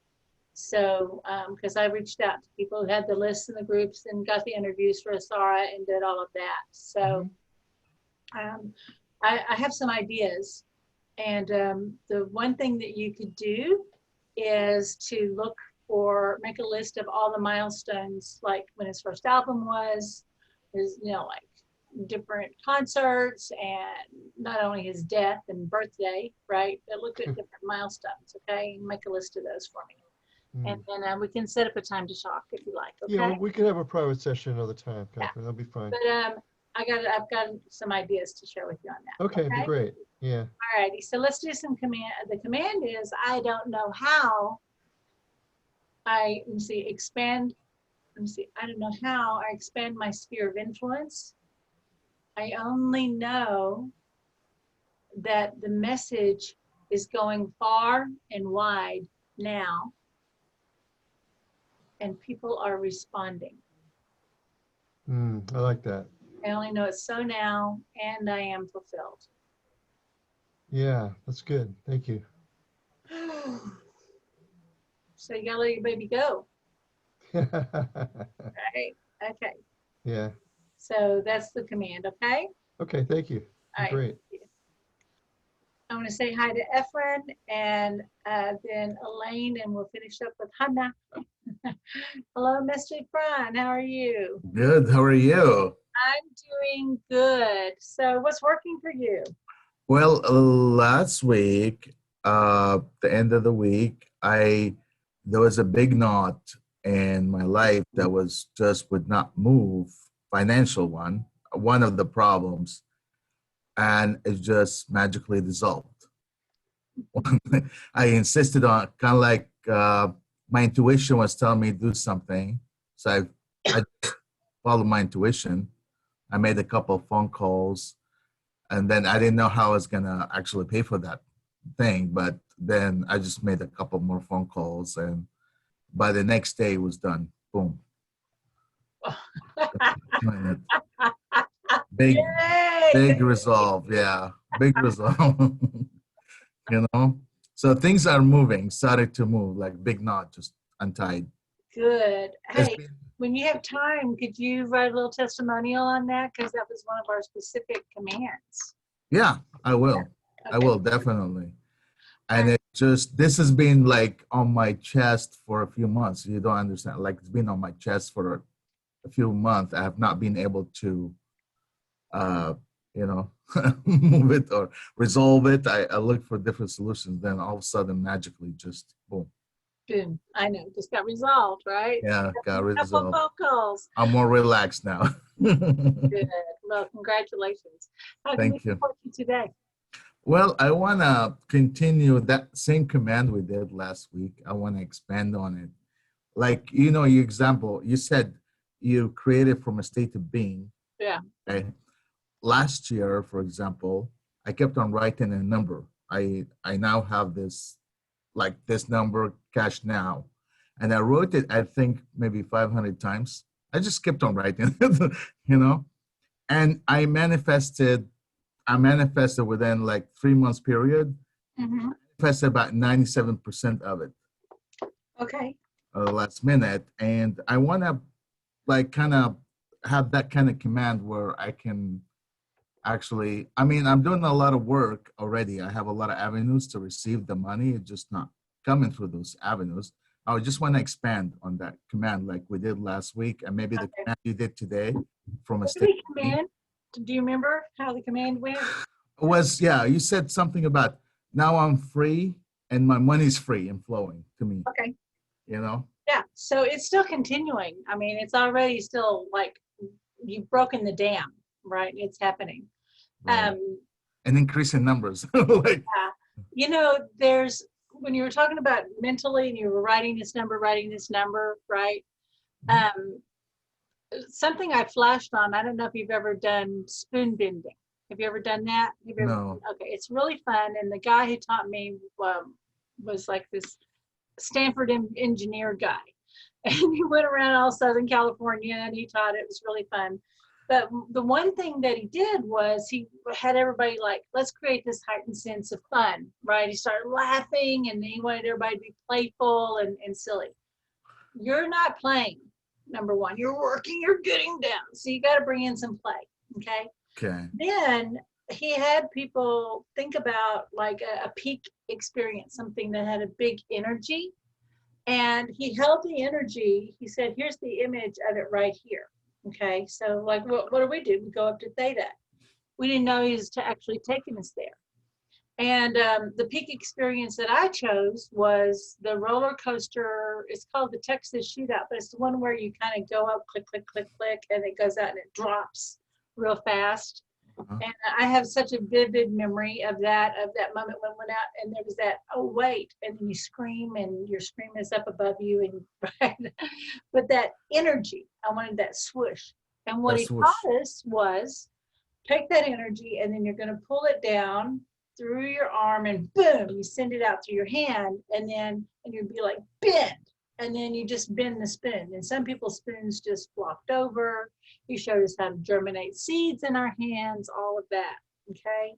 So, because I reached out to people who had the lists and the groups and got the interviews for Asara and did all of that. So I have some ideas. And the one thing that you could do is to look for, make a list of all the milestones, like when his first album was, his, you know, like different concerts, and not only his death and birthday, right? But look at different milestones, okay? And make a list of those for me. And then we can set up a time to talk if you like, okay? Yeah, we can have a private session another time, Kathryn. That'll be fine. But I've got some ideas to share with you on that. Okay, be great. Yeah. All righty, so let's do some command. The command is, I don't know how I, let me see, expand, let me see, I don't know how I expand my sphere of influence. I only know that the message is going far and wide now, and people are responding. I like that. I only know it's so now, and I am fulfilled. Yeah, that's good. Thank you. So you gotta let your baby go, right? Okay, Yeah. so that's the command, okay? Okay, thank you. All right. Great. I want to say hi to Efren and then Elaine, and we'll finish up with Hannah. Hello, Mr. Fran. How are you? Good. How are you? I'm doing good. So what's working for you? Well, last week, the end of the week, there was a big knot in my life that was just would not move, financial one of the problems, and it just magically dissolved. I insisted on kind of like my intuition was telling me to do something, so I followed my intuition. I made a couple of phone calls, and then I didn't know how I was gonna actually pay for that thing, but then I just made a couple more phone calls, and by the next day it was done. Boom. Big, Yay! big resolve. Yeah, big resolve. You know, so things are moving, started to move, like big knot just untied. Good. It's Hey, been- when you have time, could you write a little testimonial on that? Because that was one of our specific commands. yeah, I will. I Okay. will definitely. And it just, this has been like on my chest for a few months. You don't understand. Like it's been on my chest for a few months. I have not been able to, you know, move it or resolve it. I look for different solutions. Then all of a sudden, magically, just boom. Boom. I know. Just got resolved, right? Yeah, got Couple resolved. phone calls. I'm more relaxed now. Good. Well, congratulations. How can we Thank you. support you today? Well, I want to continue that same command we did last week. I want to expand on it. Like, you know, your example, you said you created from a state of being. Yeah. Okay. Last year, for example, I kept on writing a number. I now have this, like this number, cash now. And I wrote it, I think, maybe 500 times. I just kept on writing, you know, and I manifested within like 3 months period, Mm-hmm. manifested about 97% of it Okay. last minute. And I want to like kind of have that kind of command where I can actually, I mean, I'm doing a lot of work already. I have a lot of avenues to receive the money. It's just not coming through those avenues. I would just want to expand on that command like we did last week, and maybe the command you did today from a What did state the command? Do you remember how the command went? was, yeah, you said something about now I'm free and my money's free and flowing to me, Okay. you know? Yeah. So it's still continuing. I mean, it's already still like you've broken the dam, right? It's happening. Right. And increase in numbers. Like, You know, there's when you were talking about mentally and you were writing this number, right? Something I flashed on, I don't know if you've ever done spoon bending. Have you ever done that? Have you ever, no. okay, it's really fun. And the guy who taught me was like this Stanford engineer guy. And he went around all Southern California and he taught it. It was really fun. But the one thing that he did was he had everybody like, let's create this heightened sense of fun, right? He started laughing and he wanted everybody to be playful and silly. You're not playing, number one. You're working, you're getting down. So you got to bring in some play, okay? Okay. Then he had people think about like a peak experience, something that had a big energy. And he held the energy. He said, here's the image of it right here. Okay, so like what do? We go up to theta. We didn't know he was actually taking us there. And the peak experience that I chose was the roller coaster. It's called the Texas Shootout, but it's the one where you kind of go up, click, click, click, click, and it goes out and it drops real fast. And I have such a vivid memory of that moment when it went out and there was that, oh, wait, and then you scream and your scream is up above you. And right? But that energy, I wanted that swoosh. And what he taught us was take that energy and then you're going to pull it down through your arm and boom, you send it out through your hand and you'd be like, bend. And then you just bend the spoon. And some people's spoons just flopped over. He showed us how to germinate seeds in our hands, all of that, okay?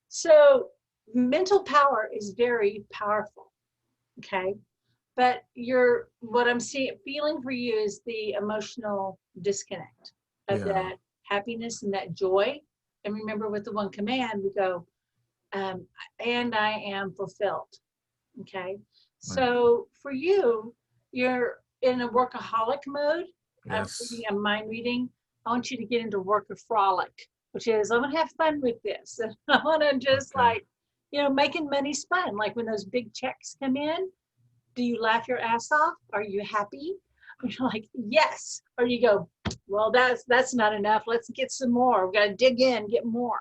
So mental power is very powerful, okay? But what I'm feeling for you is the emotional disconnect of that happiness and that joy. And remember with the one command, we go, and I am fulfilled, okay? So for you, you're in a workaholic mode. Yes. I'm reading a mind reading. I want you to get into workaholic, which is I'm gonna have fun with this. And I want to just making money's fun. Like when those big checks come in, do you laugh your ass off? Are you happy? You're like, yes. Or you go, well, that's not enough. Let's get some more. We've got to dig in, get more.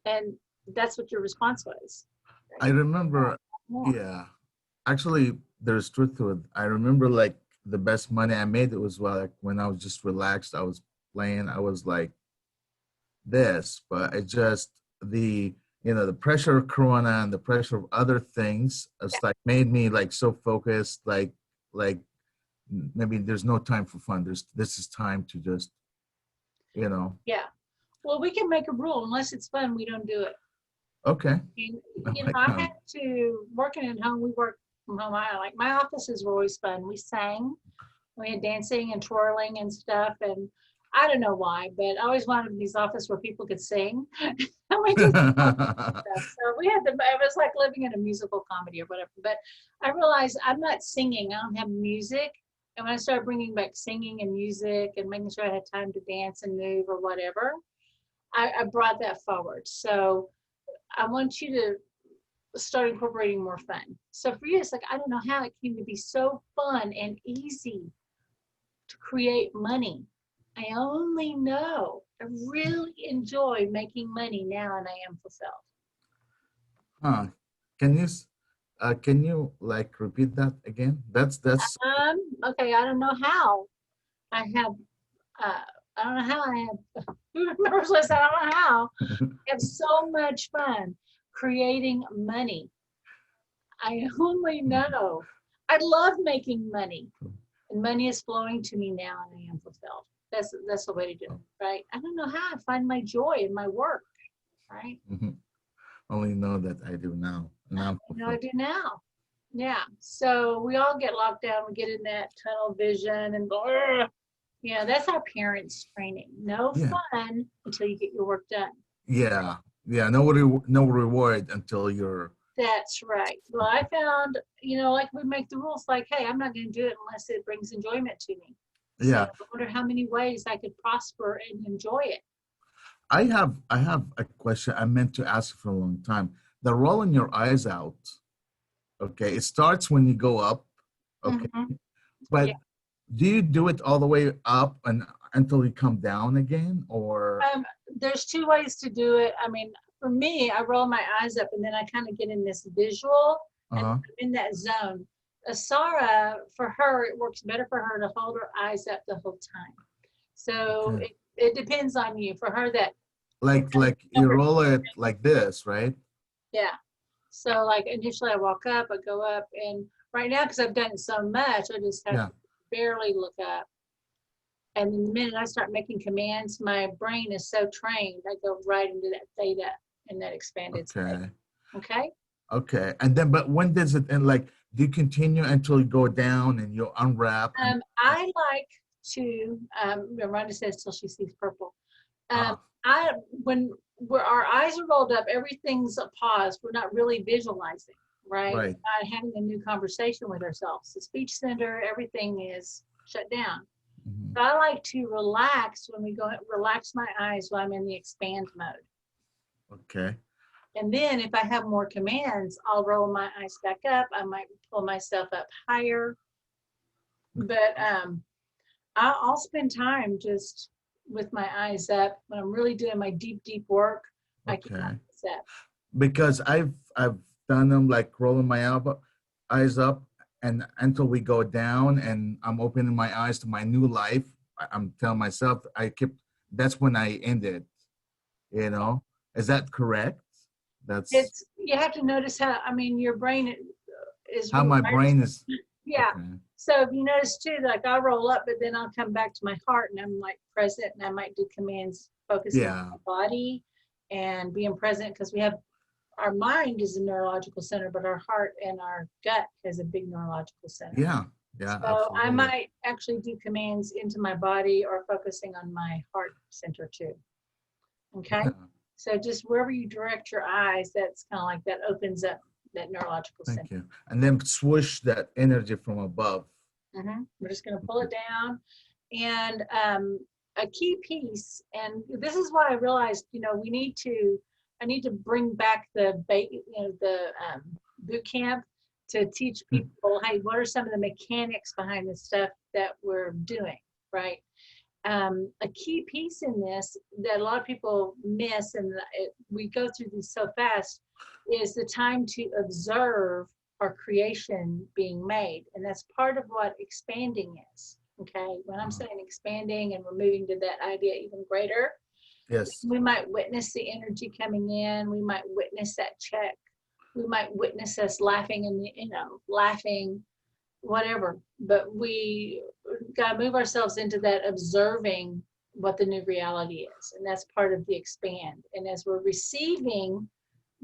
And that's what your response was. I remember, actually, there's truth to it. I remember like the best money I made, it was like when I was just relaxed, I was playing, I was like this, but it just, the pressure of Corona and the pressure of other things, it's like made me like so focused, like maybe there's no time for fun. This is time to just, Yeah. Well, we can make a rule. Unless it's fun, we don't do it. Okay. I had to, working at home, we work from home. My offices were always fun. We sang, we had dancing and twirling and stuff. And I don't know why, but I always wanted these offices where people could sing. And we just stuff. So we had it was like living in a musical comedy or whatever. But I realized I'm not singing. I don't have music. And when I started bringing back singing and music and making sure I had time to dance and move or whatever, I brought that forward. So I want you to start incorporating more fun. So for you, it's like, I don't know how it came to be so fun and easy to create money. I only know I really enjoy making money now and I am fulfilled. Can you like repeat that again? That's okay, I don't know how I have I don't know how I have who remembers this? I don't know how I have so much fun creating money. I only know. I love making money. And money is flowing to me now and I am fulfilled. That's the way to do it, right? I don't know how I find my joy in my work, right? Only know that I do now. I do now. Yeah. So we all get locked down. We get in that tunnel vision and go, that's our parents' training. No fun until you get your work done. Yeah. No reward until you're. That's right. Well, I found, like we make the rules like, hey, I'm not going to do it unless it brings enjoyment to me. Yeah. So I wonder how many ways I could prosper and enjoy it. I have a question I meant to ask for a long time. The rolling your eyes out, okay, it starts when you go up, okay, but do you do it all the way up and until you come down again, or? There's two ways to do it. I mean, for me, I roll my eyes up and then I kind of get in this visual and I'm in that zone. Asara, for her, it works better for her to hold her eyes up the whole time. So it depends on you. For her, that like you roll it like this, right? Yeah. So like initially I walk up, I go up, and right now because I've done it so much, I just have to barely look up. And then the minute I start making commands, my brain is so trained, I go right into that theta and that expanded state. Okay. Okay? Okay. And then, but when does it end? Like, do you continue until you go down and you unwrap? I like to, Rhonda says till she sees purple. Ah, When our eyes are rolled up, everything's a pause. We're not really visualizing, right? right. We're not having a new conversation with ourselves. The speech center, everything is shut down. Mhm. So I like to relax when we go, relax my eyes while I'm in the expand mode. Okay. And then if I have more commands, I'll roll my eyes back up. I might pull myself up higher. But I'll spend time just with my eyes up when I'm really doing my deep, deep work. I keep my Okay. eyes up. Because I've done them like rolling my eyes up and until we go down and I'm opening my eyes to my new life. I'm telling myself that's when I ended, you know. Is that correct? That's You have to notice how, I mean, your brain is how my rewired. brain is. Yeah. Okay. So if you notice too, like I'll roll up, but then I'll come back to my heart and I'm like present, and I might do commands focusing Yeah. on my body and being present, because we have, our mind is a neurological center, but our heart and our gut is a big neurological center. Yeah. Yeah. So Absolutely. I might actually do commands into my body or focusing on my heart center too. Okay. Yeah. So just wherever you direct your eyes, that's kind of like that opens up that neurological Thank center. you. And then swoosh that energy from above. We're just going to pull it down. And a key piece, and this is why I realized, you know, I need to bring back the boot camp to teach people, hey, what are some of the mechanics behind the stuff that we're doing, right? A key piece in this that a lot of people miss, and we go through these so fast, is the time to observe our creation being made. And that's part of what expanding is. Okay. When I'm saying expanding and we're moving to that idea even greater, Yes. we might witness the energy coming in. We might witness that check. We might witness us laughing and, you know, laughing, whatever. But we got to move ourselves into that observing what the new reality is. And that's part of the expand. And as we're receiving,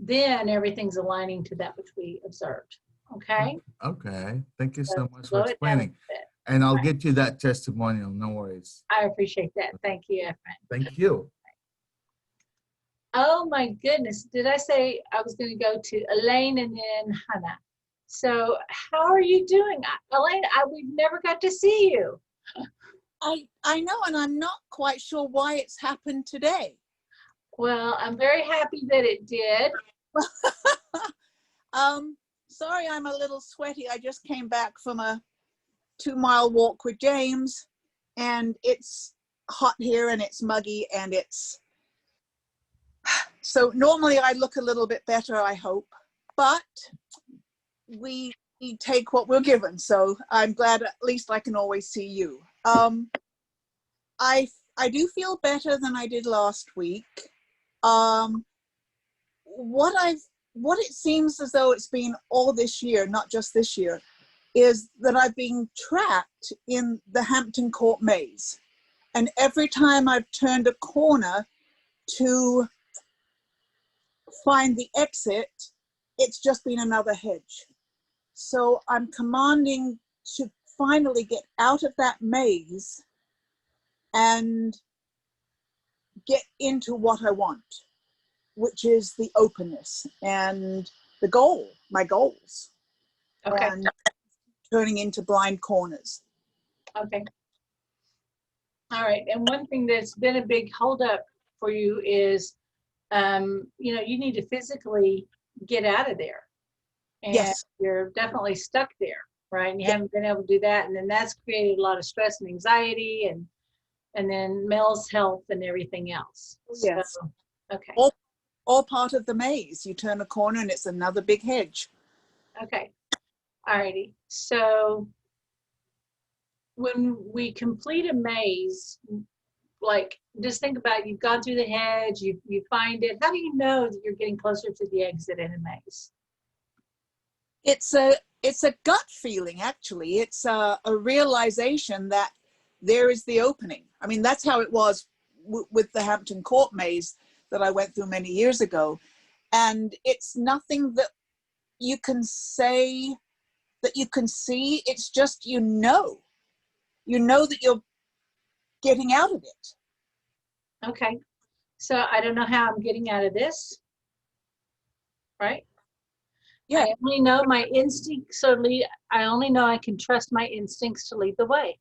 then everything's aligning to that which we observed. Okay. Okay. Thank you so much Slow for it down a explaining. bit. And I'll get you that testimonial. No worries. I appreciate that. Thank you, Efren. Thank you. Oh my goodness. Did I say I was going to go to Elaine and then Hannah? So how are you doing? Elaine, we've never got to see you. I know, and I'm not quite sure why it's happened today. Well, I'm very happy that it did. Sorry, I'm a little sweaty. I just came back from a 2-mile walk with James, and it's hot here and it's muggy and it's, so normally I look a little bit better, I hope, but we take what we're given. So I'm glad at least I can always see you. I do feel better than I did last week. What it seems as though it's been all this year, not just this year, is that I've been trapped in the Hampton Court maze. And every time I've turned a corner to find the exit, it's just been another hedge. So I'm commanding to finally get out of that maze and get into what I want, which is the openness and the goal, my goals. Okay. And turning into blind corners. Okay. All right. And one thing that's been a big holdup for you is, you know, you need to physically get out of there. And Yes. you're definitely stuck there, right? And you haven't been able to do that. And then that's created a lot of stress and anxiety and then Mel's health and everything else. Yes. So, okay. All part of the maze. You turn a corner and it's another big hedge. Okay. All righty. So when we complete a maze, like just think about, you've gone through the hedge, you find it. How do you know that you're getting closer to the exit in a maze? It's a gut feeling, actually. It's a realization that there is the opening. I mean, that's how it was with the Hampton Court maze that I went through many years ago. And it's nothing that you can say, that you can see. It's just, you know that you're getting out of it. Okay. So I don't know how I'm getting out of this, right? Yeah. I only know my instincts are I only know I can trust my instincts to lead the way.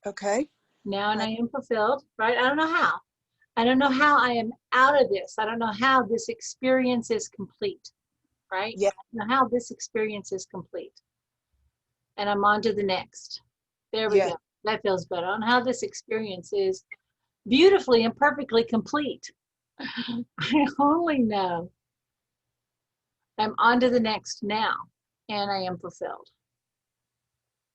Okay. Now and I am fulfilled, right? I don't know how. I don't know how I am out of this. I don't know how this experience is complete, right? Yeah. I don't know how this experience is complete. And I'm on to the next. There we go. That feels better. On how this experience is beautifully and perfectly complete. I only know I'm on to the next now, and I am fulfilled.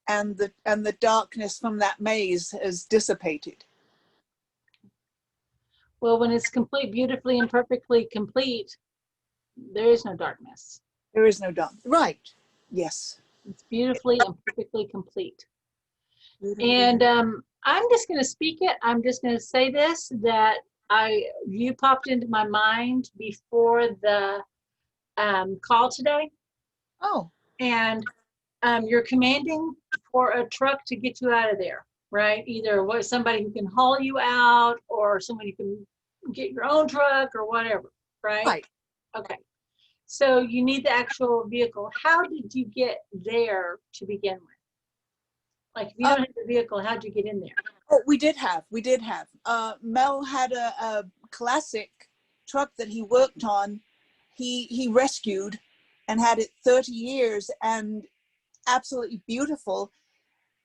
And the darkness from that maze has dissipated. Well, when it's complete, beautifully and perfectly complete, there is no darkness. There is no dark. Right. Yes. It's beautifully and perfectly complete. And I'm just going to speak it. I'm just going to say this, that you popped into my mind before the call today. Oh. And you're commanding for a truck to get you out of there, right? Either somebody who can haul you out, or somebody who can get your own truck, or whatever, right? Right. Okay. So you need the actual vehicle. How did you get there to begin with? Like, if you don't have the vehicle, how'd you get in there? Oh, we did have. Mel had a classic truck that he worked on. He rescued and had it 30 years and absolutely beautiful.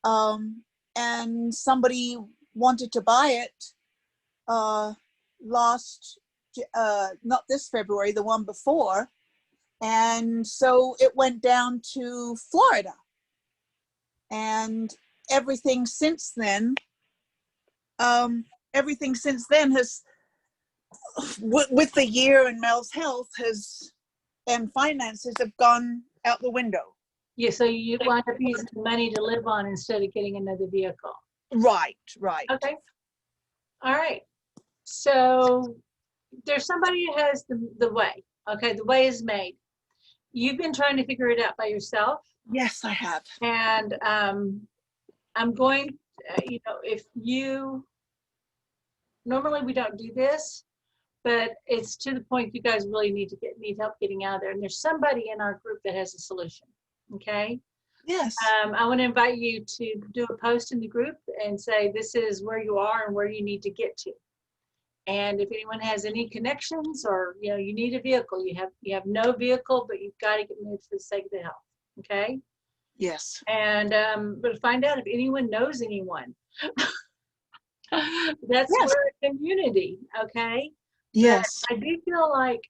And somebody wanted to buy it not this February, the one before. And so it went down to Florida. And everything since then has, with the year and Mel's health, and finances have gone out the window. Yeah, so you wind up using money to live on instead of getting another vehicle. Right. Okay. All right. So there's somebody who has the way. Okay, the way is made. You've been trying to figure it out by yourself. Yes, I have. And I'm going, normally we don't do this, but it's to the point you guys really need help getting out of there. And there's somebody in our group that has a solution. Okay. Yes. I want to invite you to do a post in the group and say, this is where you are and where you need to get to. And if anyone has any connections, or you need a vehicle, you have no vehicle, but you've got to get moved for the sake of the health. Okay. Yes. And but find out if anyone knows anyone. That's Yes. We're a community. Okay. Yes. But I do feel like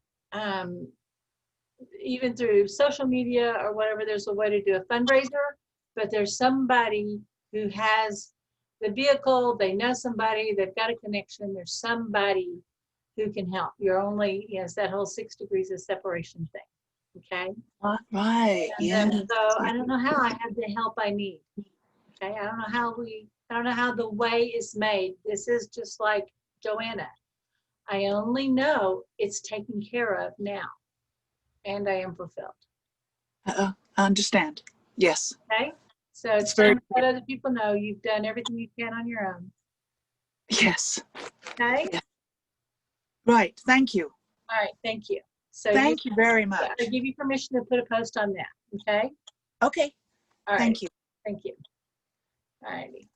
even through social media or whatever, there's a way to do a fundraiser, but there's somebody who has the vehicle, they know somebody, they've got a connection, there's somebody who can help. You're only, it's that whole 6 degrees of separation thing. Okay. Right. And so I don't know how I have the help I need. Okay. I don't know how the way is made. This is just like Joanna. I only know it's taken care of now, and I am fulfilled. I understand. Yes. Okay. So it's time to let other people know you've done everything you can on your own. Yes. Okay. Yes. Right. Thank you. All right. Thank you. So Thank you very much. I give you permission to put a post on that. Okay. Okay. All right. Thank you. Thank you. All righty.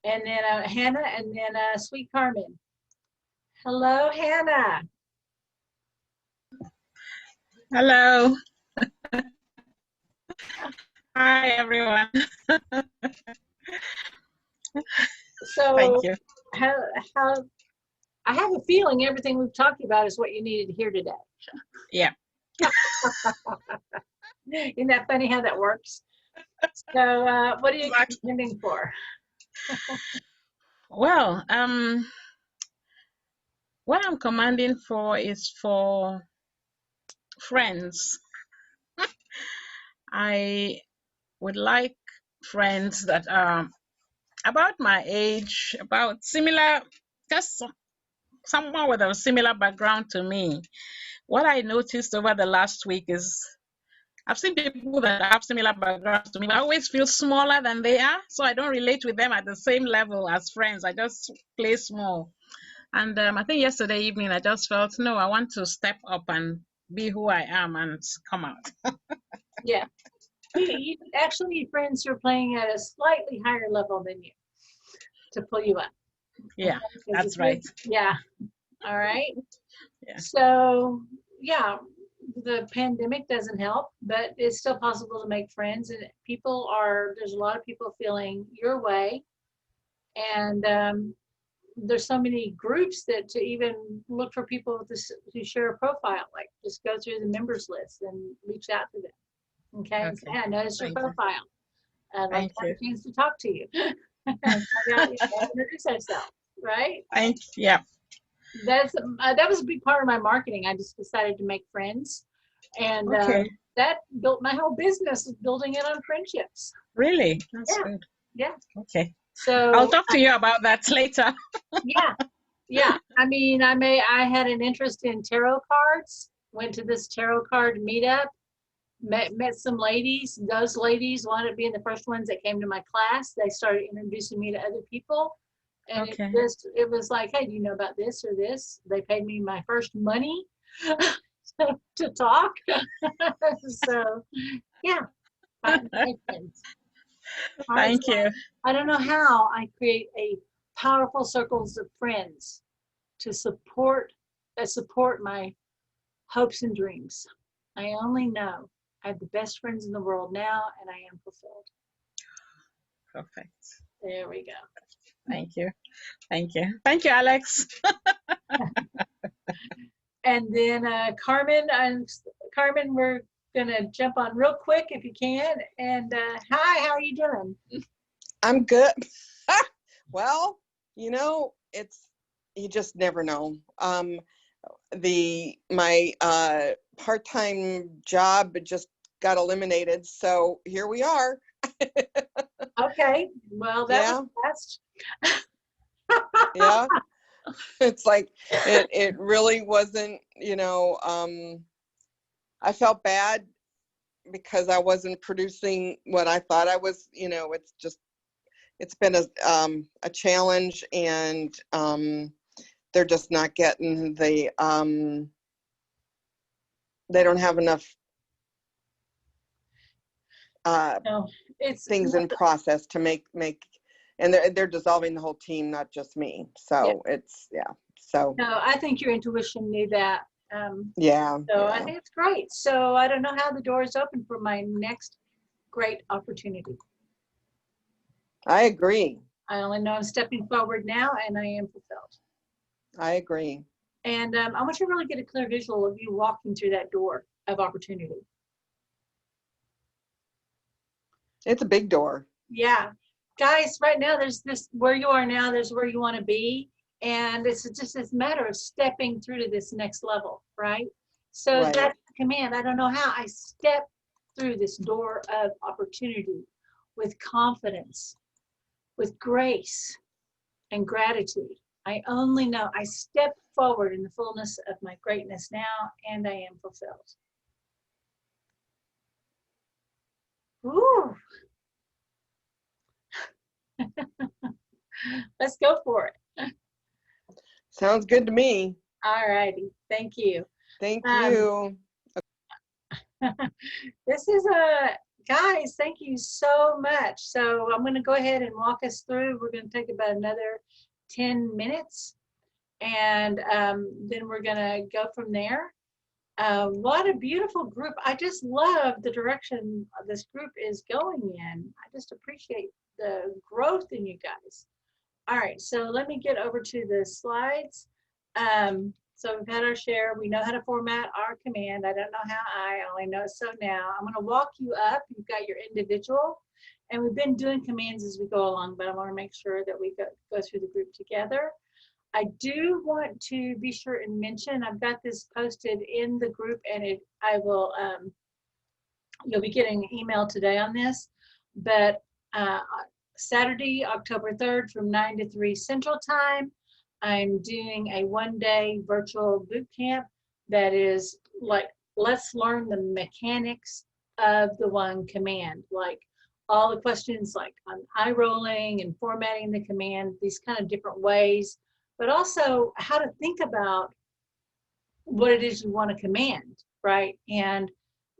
And then Hannah, and then Sweet Carmen. Hello, Hannah. Hello. Hi, everyone. So thank you. How I have a feeling everything we've talked about is what you needed to hear today. Yeah. Isn't that funny how that works? So what are you contending for? Well, what I'm commanding for is for friends. I would like friends that are about my age, about similar, just someone with a similar background to me. What I noticed over the last week is I've seen people that have similar backgrounds to me, but I always feel smaller than they are. So I don't relate with them at the same level as friends. I just play small. And I think yesterday evening, I just felt, no, I want to step up and be who I am and come out. Yeah. You actually need friends who are playing at a slightly higher level than you to pull you up. Yeah, Okay? 'Cause that's if you're- right. Yeah. All right. Yeah. So, yeah, the pandemic doesn't help, but it's still possible to make friends. And there's a lot of people feeling your way. And there's so many groups that to even look for people with this, who share a profile, like just go through the members list and reach out to them. Okay. And say, Okay. hey, I noticed your Thank you. profile. I'd like Thank to have you. a chance to talk to you. And find out, introduce ourselves, right? Yeah. That was a big part of my marketing. I just decided to make friends, and Okay. that built my whole business, building it on friendships. Really? That's Yeah, good. yeah. Okay. So I'll talk to you about that later. yeah. I mean, I had an interest in tarot cards. Went to this tarot card meetup. Met some ladies. Those ladies wound up being the first ones that came to my class. They started introducing me to other people. And Okay. it was like, hey, do you know about this or this? They paid me my first money to talk. So, yeah. Thank you. I don't know how I create a powerful circles of friends to support my hopes and dreams. I only know I have the best friends in the world now, and I am fulfilled. Perfect. There we go. Thank you. Thank you. Thank you, Alex. And then Carmen, we're gonna jump on real quick if you can. And hi, how are you doing? I'm good. Well, you just never know. My part-time job just got eliminated, so here we are. Okay, well, that was fast. Yeah. It's like it really wasn't, I felt bad because I wasn't producing what I thought I was, it's been a challenge, and they're just not getting they don't have enough things in process to make and they're dissolving the whole team, not just me. So so no, I think your intuition knew that. So I think it's great. So I don't know how the door is open for my next great opportunity. I agree. I only know I'm stepping forward now, and I am fulfilled. I agree. And I want you to really get a clear visual of you walking through that door of opportunity. It's a big door. Yeah. Guys, right now, there's this, where you are now, there's where you want to be. And it's just this matter of stepping through to this next level, right? So that's the command. I don't know how. I step through this door of opportunity with confidence, with grace and gratitude. I only know I step forward in the fullness of my greatness now, and I am fulfilled. Ooh. Let's go for it. Sounds good to me. All righty. Thank you. Thank you. This is guys, thank you so much. So I'm going to go ahead and walk us through. We're going to take about another 10 minutes, and then we're going to go from there. What a beautiful group. I just love the direction this group is going in. I just appreciate the growth in you guys. All right, so let me get over to the slides. So we've had our share. We know how to format our command. I don't know how. I only know so now. I'm going to walk you up. You've got your individual, and we've been doing commands as we go along, but I want to make sure that we go through the group together. I do want to be sure and mention, I've got this posted in the group, and I will, you'll be getting an email today on this, but Saturday, October 3rd from 9 to 3 Central Time. I'm doing a one-day virtual boot camp that is like, let's learn the mechanics of the one command, like all the questions like on eye rolling and formatting the command, these kind of different ways, but also how to think about what it is you want to command, right? And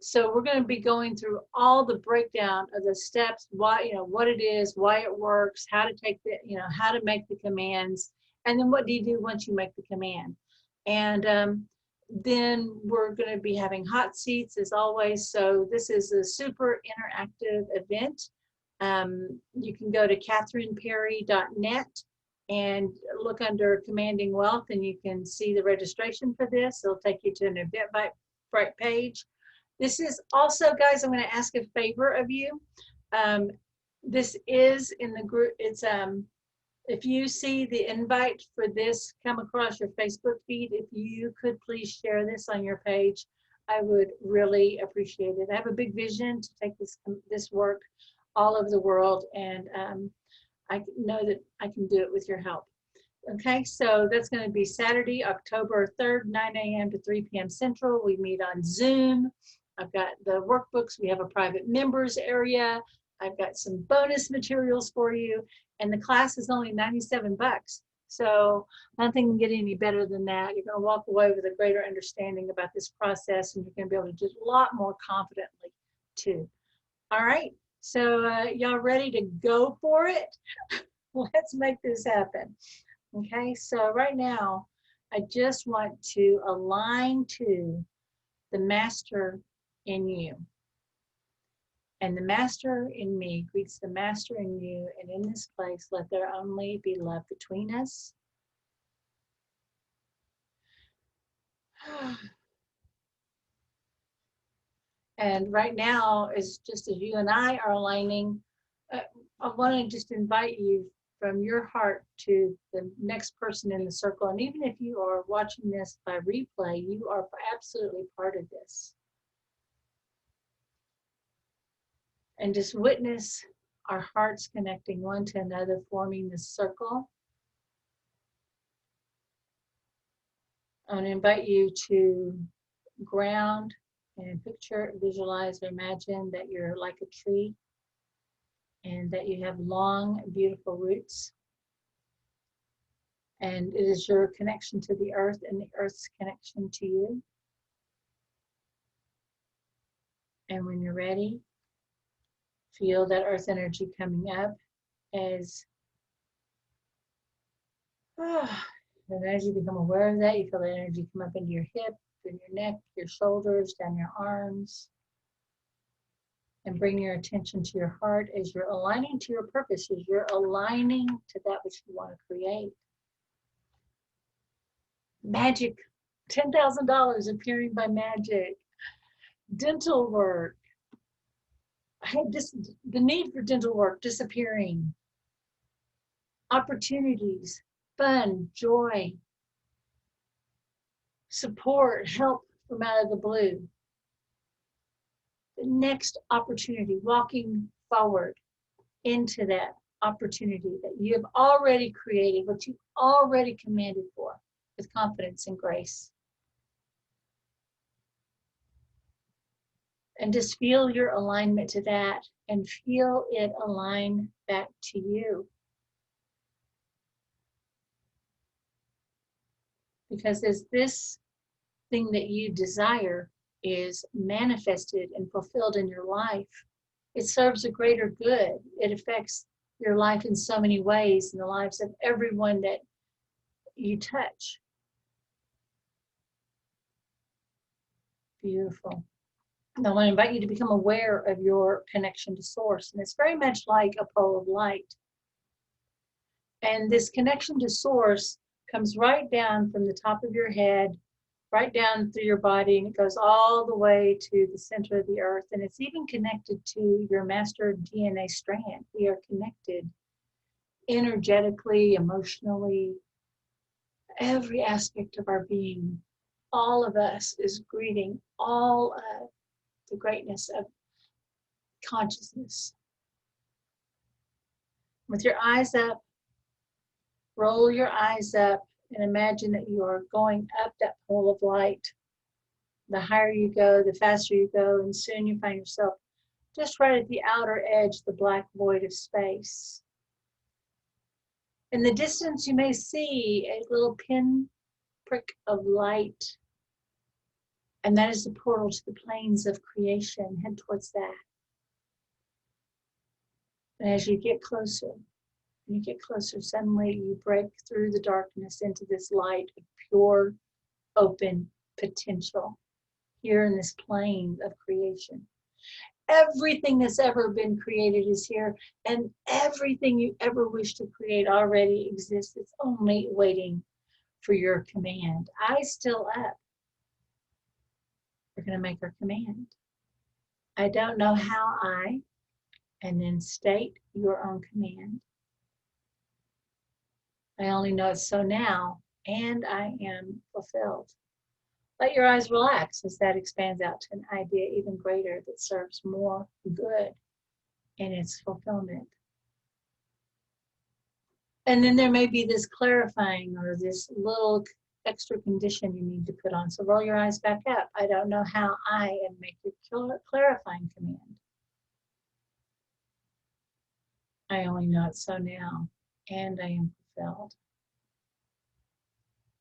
so we're going to be going through all the breakdown of the steps, why, you know, what it is, why it works, how to take the, you know, how to make the commands, and then what do you do once you make the command. And then we're going to be having hot seats as always. So this is a super interactive event. You can go to kathrynperry.net and look under Commanding Wealth, and you can see the registration for this. It'll take you to an Eventbrite page. This is also, guys, I'm going to ask a favor of you. This is in the group. It's if you see the invite for this come across your Facebook feed, if you could please share this on your page, I would really appreciate it. I have a big vision to take this work all over the world, and I know that I can do it with your help. Okay, so that's going to be Saturday, October 3rd, 9 a.m. to 3 p.m. Central. We meet on Zoom. I've got the workbooks. We have a private members area. I've got some bonus materials for you. And the class is only 97 bucks. So nothing can get any better than that. You're going to walk away with a greater understanding about this process, and you're going to be able to do a lot more confidently too. All right, so y'all ready to go for it? Let's make this happen. Okay, so right now, I just want to align to the master in you. And the master in me greets the master in you. And in this place, let there only be love between us. And right now, is just as you and I are aligning, I want to just invite you from your heart to the next person in the circle. And even if you are watching this by replay, you are absolutely part of this. And just witness our hearts connecting one to another, forming this circle. I want to invite you to ground and picture, visualize, or imagine that you're like a tree and that you have long, beautiful roots. And it is your connection to the earth and the earth's connection to you. And when you're ready, feel that earth energy coming up as, and as you become aware of that, you feel that energy come up into your hip, in your neck, your shoulders, down your arms. And bring your attention to your heart as you're aligning to your purpose, as you're aligning to that which you want to create. Magic, $10,000 appearing by magic. Dental work. The need for dental work disappearing. Opportunities, fun, joy, support, help from out of the blue. The next opportunity, walking forward into that opportunity that you have already created, what you already commanded for, with confidence and grace. And just feel your alignment to that and feel it align back to you. Because as this thing that you desire is manifested and fulfilled in your life, it serves a greater good. It affects your life in so many ways, in the lives of everyone that you touch. Beautiful. I want to invite you to become aware of your connection to source. And it's very much like a pole of light. And this connection to source comes right down from the top of your head, right down through your body, and it goes all the way to the center of the earth. And it's even connected to your master DNA strand. We are connected energetically, emotionally, every aspect of our being. All of us is greeting all of the greatness of consciousness. With your eyes up, roll your eyes up and imagine that you are going up that pole of light. The higher you go, the faster you go, and soon you find yourself just right at the outer edge, the black void of space. In the distance, you may see a little pinprick of light, and that is the portal to the planes of creation. Head towards that. And as you get closer, suddenly you break through the darkness into this light of pure, open potential here in this plane of creation. Everything that's ever been created is here, and everything you ever wish to create already exists. It's only waiting for your command. Eyes still up. We're going to make our command. I don't know how and then state your own command. I only know it's so now, and I am fulfilled. Let your eyes relax as that expands out to an idea even greater that serves more good in its fulfillment. And then there may be this clarifying or this little extra condition you need to put on. So roll your eyes back up. I don't know how and make your clarifying command. I only know it's so now, and I am fulfilled.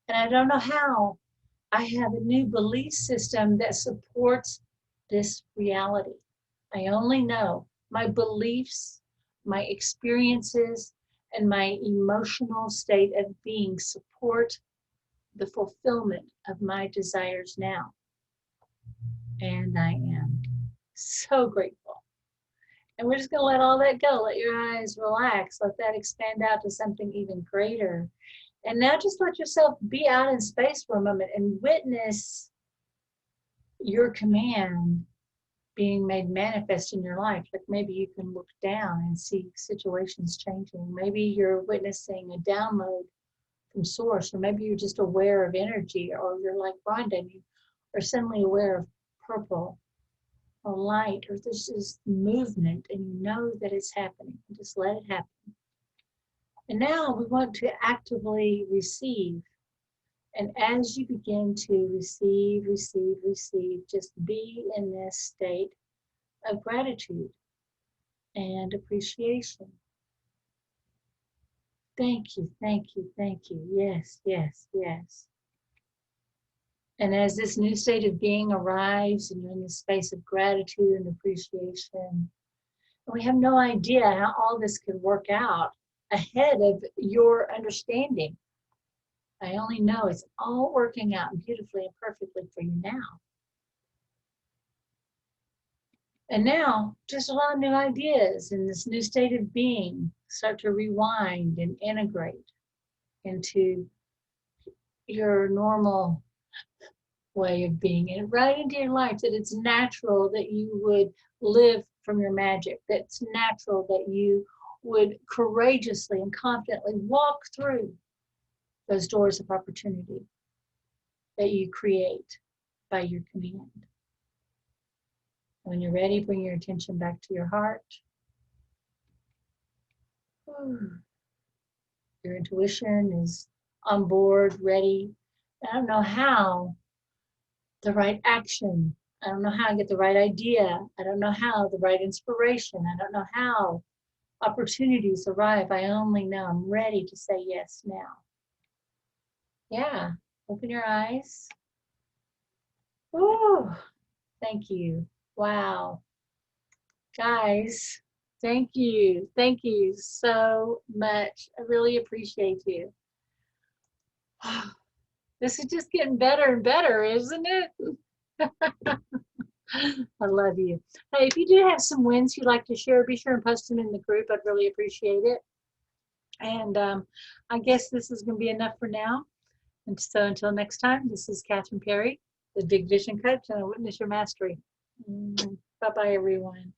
And I don't know how I have a new belief system that supports this reality. I only know my beliefs, my experiences, and my emotional state of being support the fulfillment of my desires now. And I am so grateful. And we're just going to let all that go. Let your eyes relax. Let that expand out to something even greater. And now just let yourself be out in space for a moment and witness your command being made manifest in your life. Like maybe you can look down and see situations changing. Maybe you're witnessing a download from source, or maybe you're just aware of energy, or you're like Rhonda and you are suddenly aware of purple or light, or this is movement and you know that it's happening. Just let it happen. And now we want to actively receive. And as you begin to receive, just be in this state of gratitude and appreciation. Thank you, thank you, thank you. Yes, yes, yes. And as this new state of being arrives and you're in this space of gratitude and appreciation, we have no idea how all this could work out ahead of your understanding. I only know it's all working out beautifully and perfectly for you now. And now, just allow new ideas in this new state of being start to rewind and integrate into your normal way of being, and right into your life, that it's natural that you would live from your magic, that it's natural that you would courageously and confidently walk through those doors of opportunity that you create by your command. When you're ready, bring your attention back to your heart. Your intuition is on board, ready. I don't know how the right action. I don't know how to get the right idea. I don't know how the right inspiration. I don't know how opportunities arrive. I only know I'm ready to say yes now. Yeah, open your eyes. Ooh, thank you. Wow. Guys, thank you. Thank you so much. I really appreciate you. This is just getting better and better, isn't it? I love you. Hey, if you do have some wins you'd like to share, be sure and post them in the group. I'd really appreciate it. And I guess this is going to be enough for now. And so until next time, this is Kathryn Perry, the Big Vision Coach, and I witness your mastery. Bye-bye, everyone.